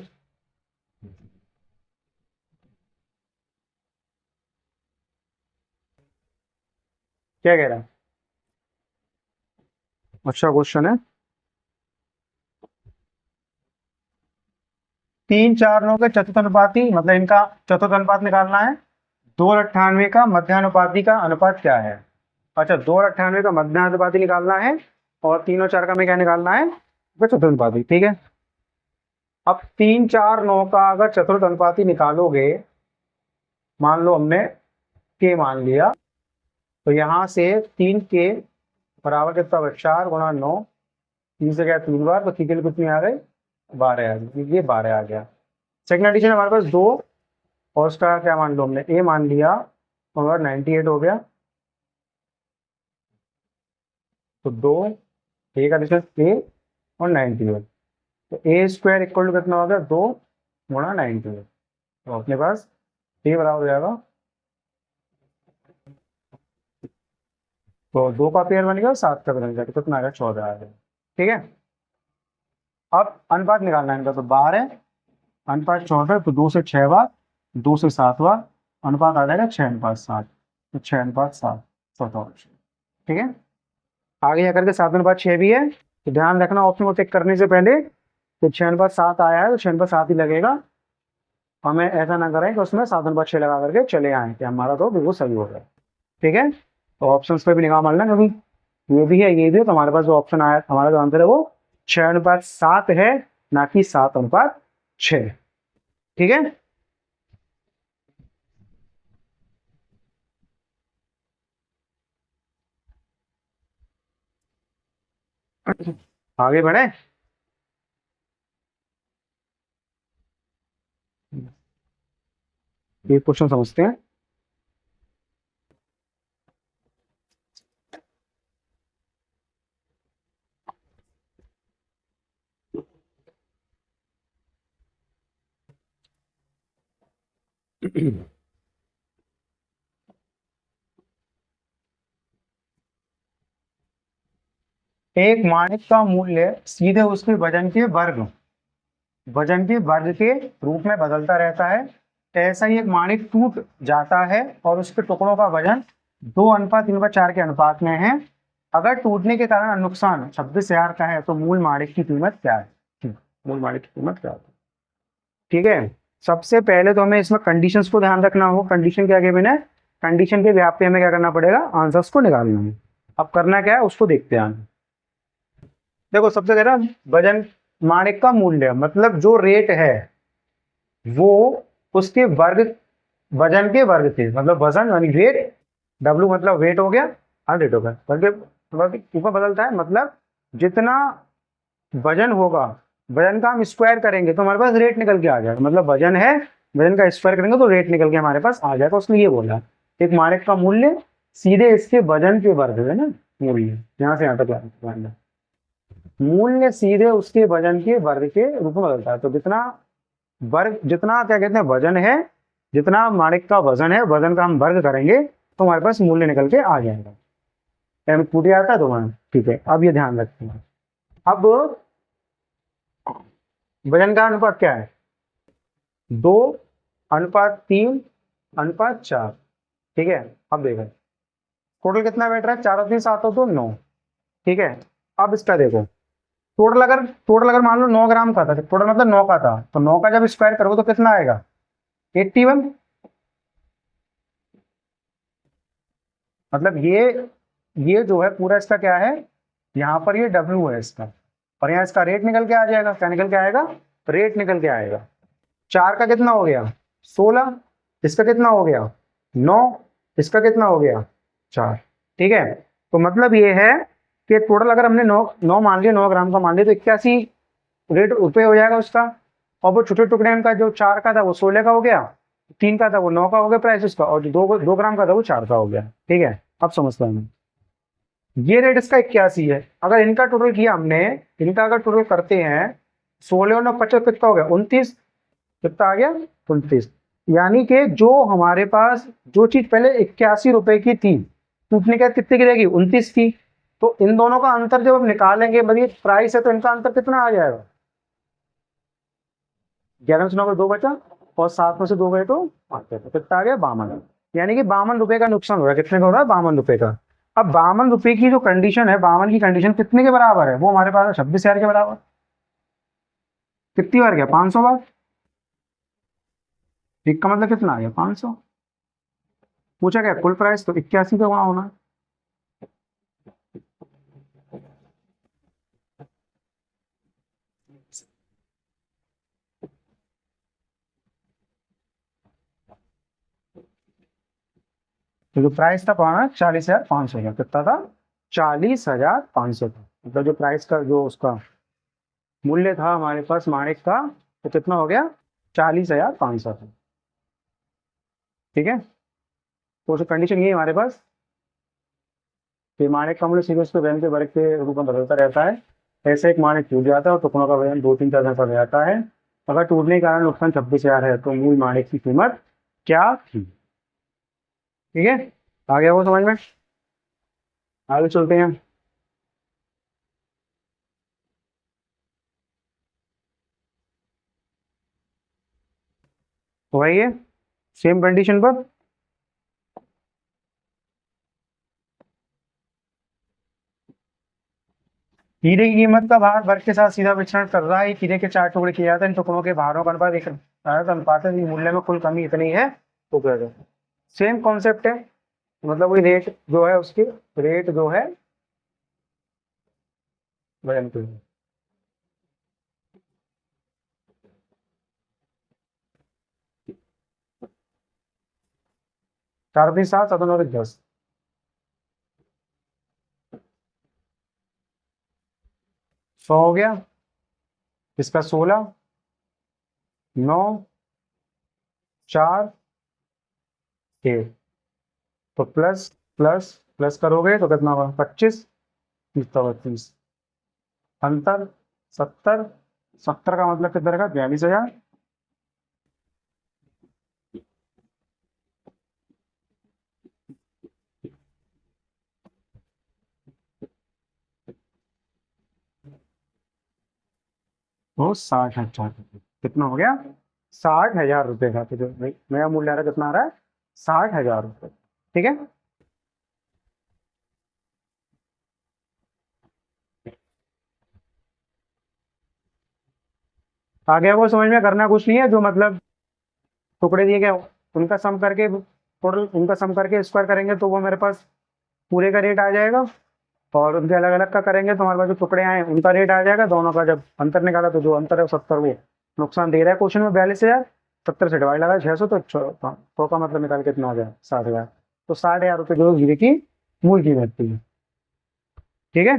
[SPEAKER 1] क्या कह रहा है, अच्छा क्वेश्चन है, 3 4 9 के चतुर्थानुपाती, मतलब इनका चतुर्थानुपात निकालना है। 2 और 98 का मध्यानुपाती का अनुपात क्या है, अच्छा 2 और 98 का मध्यानुपाती निकालना है, और 3 और 4 का हमें क्या निकालना है, चतुर्थानुपाती। ठीक है, अब 3 4 9 का अगर चतुर्थानुपाती निकालोगे, मान लो हमने के मान लिया, तो यहाँ से 3 के बराबर कितना होगा, 4 गुणा 9, 3 से गया 3 बार, तो कितनी कितनी आ गई, 12 आ गई, ये 12 आ गया। सेकंड एडिशन हमारे पास 2 और उसका क्या मान लो हमने, ए मान लिया, और 98 हो गया, तो 2 ए का डिस्टेंस ए और 98, तो ए स्क्वायर इक्वल टू कितना हो गया, 2 गुणा 98, तो अपने पास ए बराबर हो जाएगा, तो 2 का पेयर बन गया, 7 का बन गया, तो कितना आ गया, 14 आ गया। ठीक है, अब अनुपात निकालना है इनका, तो 12 है, अनुपात 14, तो 2 से 6 बार, 2 से 7 बार, अनुपात आ जाएगा 6:7, तो 6:7, चौथा ऑप्शन। ठीक है, आगे जाकर के 7 अनुपात 6 भी है, तो ध्यान रखना ऑप्शन को टिक करने से पहले कि 6/7 आया है तो 6/7 ही लगेगा। हमें ऐसा ना करें कि उसमें 7/6 लगा करके चले आए कि हमारा तो बिल्कुल सही हो गया। ठीक है, तो ऑप्शंस पे भी निगाह मारना, क्योंकि ये भी है ये भी है, तो हमारे पास जो ऑप्शन आया, हमारा जो आंसर है वो 6/7 है, ना कि 7/6। ठीक है, आगे बढ़े। ये क्वेश्चन समझते हैं। एक माणिक का मूल्य सीधे उसके वजन के वर्ग के रूप में बदलता रहता है। ऐसा ही एक माणिक टूट जाता है और उसके टुकड़ों का वजन 2:3/4 के अनुपात में है। अगर टूटने के कारण नुकसान 26,000 का है तो मूल माणिक की कीमत क्या है? मूल माणिक की कीमत क्या है? ठीक है, सबसे पहले तो हमें इसमें कंडीशंस को ध्यान रखना होगा। कंडीशन क्या गिवन है, कंडीशन के व्याप पे हमें क्या करना पड़ेगा, आंसर्स को निकालना है। अब करना क्या है उसको देखते हैं। देखो सबसे पहले वजन, माणिक का मूल्य मतलब जो रेट है वो उसके वर्ग, वजन के वर्ग थे, मतलब वजन यानी वेट, डब्ल्यू मतलब वेट हो गया, हर रेट हो गया, वर्ग वर्ग ऊपर बदलता है, मतलब जितना वजन होगा, वजन का हम स्क्वायर करेंगे तो हमारे पास रेट निकल के आ जाएगा। मतलब वजन है, वजन का स्क्वायर करेंगे तो रेट निकल के हमारे पास आ जाएगा। उसने ये बोला एक माणिक का मूल्य सीधे इसके वजन के वर्ग है ना, मूल्य यहाँ से यहाँ तक मूल्य सीधे उसके वजन के वर्ग के रूप में बदलता है। तो जितना वर्ग, जितना क्या कहते हैं वजन है, जितना माणिक का वजन है, वजन का हम वर्ग करेंगे तो हमारे पास मूल्य निकल के आ जाएगा। टूटे आता है तो वहां, ठीक है, अब ये ध्यान रखते हैं। अब वजन का अनुपात क्या है, 2:3/4। ठीक है, अब देखो टोटल कितना बैठ रहा है, 4 और 3 7 हो तो 9। ठीक है, अब इसका देखो टोटल अगर मान लो 9 ग्राम का था, टोटल मतलब 9 का था, तो 9 का जब स्क्वायर करोगे तो कितना आएगा, 81। मतलब ये जो है पूरा इसका क्या है, यहाँ पर ये डब्ल्यू है इसका, और यहाँ इसका रेट निकल के आ जाएगा। क्या निकल के आएगा, रेट निकल के आएगा। 4 का कितना हो गया, 16, इसका कितना हो गया 9, इसका कितना हो गया 4। ठीक है, तो मतलब ये है कि टोटल अगर हमने 9 मान लिया, 9 ग्राम का मान लिया, तो 81 रेट रुपये हो जाएगा उसका। और वो छोटे टुकड़े का जो 4 का था वो 16 का हो गया, 3 का था वो 9 का हो गया प्राइस उसका, और जो 2 ग्राम का था वो 4 का हो गया। ठीक है, अब समझता हूँ ये रेट इसका 81 है। अगर इनका टोटल किया हमने, इनका अगर टोटल करते हैं 16 और 50 कितना हो गया 29, कितना आ गया 29। यानी कि जो हमारे पास जो चीज पहले 81 रुपए की थी, टूटने के बाद कितने की रहेगी 29 की। तो इन दोनों का अंतर जब हम निकालेंगे, मतलब ये प्राइस है तो इनका अंतर कितना आ जाएगा, 11 में से 9 को 2 बचा और 7 में से 2 गए तो 5 बचा, तो कितना आ गया 52। यानी कि 52 रुपए का नुकसान हो रहा है। कितने का हो रहा है, 52 रुपए का। अब 52 रुपए की जो कंडीशन है, 52 की कंडीशन कितने के बराबर है, वो हमारे पास 26,000 के बराबर। कितनी बार गया, 500 बार। एक का मतलब कितना आ गया 500। पूछा क्या कुल प्राइस, तो 81 का गुणा होना। तो जो प्राइस था पाना 40,500 का, कितना था 40,500 का। मतलब जो प्राइस का जो उसका मूल्य था हमारे पास माणिक का, तो कितना हो गया 40,500 का। ठीक है, तो कंडीशन ये है हमारे पास कि माणिक का मूल्य सीधे उसके वजन के वर्ग के रूप में बदलता रहता है। ऐसे एक माणिक टूट जाता है और टुकड़ों का वजन 2-3 पर जाता है। अगर टूटने के कारण नुकसान 26,000 है तो मूल माणिक की कीमत क्या थी। ठीक है, आ गया वो समझ में। आगे चलते हैं। तो वही है, सेम कंडीशन पर हीरे की कीमत का भार वर्ग के साथ सीधा विचरण कर रहा है। हीरे के 4 टुकड़े किए जाते हैं, इन टुकड़ों के भारों का अनुपात एक अनुपात है, मूल्य में कुल कमी इतनी है तो क्या है। सेम कॉन्सेप्ट है, मतलब वही रेट जो है उसकी रेट जो है वजन की। 4 3 7 7 9 10, सौ हो गया, इसका 16, 9, 4, 6, तो प्लस प्लस प्लस करोगे तो कितना होगा 25, 32, अंतर 70, 70 का मतलब कितना रहेगा 42,000। वो 60,000 कितना हो गया 60,000 रुपये का, तो जो नया मूल्य आ रहा है कितना आ रहा है 60,000 रुपये। ठीक है, आ गया वो समझ में। करना कुछ नहीं है, जो मतलब टुकड़े दिए गए उनका सम करके टोटल उनका सम करके स्क्वायर करेंगे तो वो मेरे पास पूरे का रेट आ जाएगा, और उनके अलग अलग का करेंगे तो हमारे पास जो टुकड़े आए उनका रेट आ जाएगा। दोनों का जब अंतर निकाला तो जो अंतर है 70, वो नुकसान दे रहा है क्वेश्चन में 42,000। 70 से डिवाइड लगा 600, तो 100 का मतलब निकाल के कितना हो गया 60,000। तो 60,000 रुपये जो हीरे की मूल कीमत थी। ठीक है,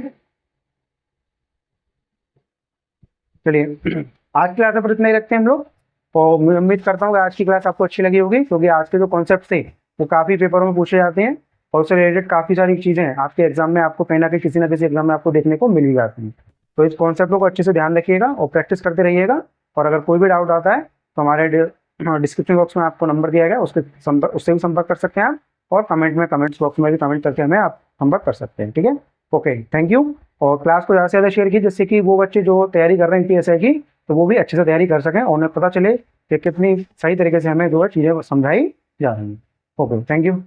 [SPEAKER 1] चलिए आज की क्लास पर इतना ही रखते हैं हम लोग, और मैं उम्मीद करता हूँ कि आज की क्लास आपको अच्छी लगी होगी, क्योंकि आज के जो कॉन्सेप्ट थे वो काफ़ी पेपरों में पूछे जाते हैं, और उससे रिलेटेड काफ़ी सारी चीज़ें हैं आपके एग्जाम में, आपको कहीं ना कहीं किसी ना किसी एग्जाम में आपको देखने को मिल ही जाती हैं। तो इस कॉन्सेप्ट को अच्छे से ध्यान रखिएगा और प्रैक्टिस करते रहिएगा। और अगर कोई भी डाउट आता है तो हमारे डिस्क्रिप्शन बॉक्स में आपको नंबर दिया गया, उससे भी संपर्क कर सकते हैं आप, और कमेंट्स बॉक्स में भी कमेंट करके हमें आप संपर्क कर सकते हैं। ठीक है, ओके, थैंक यू। और क्लास को ज़्यादा से ज़्यादा शेयर कीजिए, जिससे कि वो बच्चे जो तैयारी कर रहे हैं पीएसआई की, तो वो भी अच्छे से तैयारी कर सकें और उन्हें पता चले कि कितनी सही तरीके से हमें जो है चीज़ें समझाई जा रही हैं। Okay, thank you.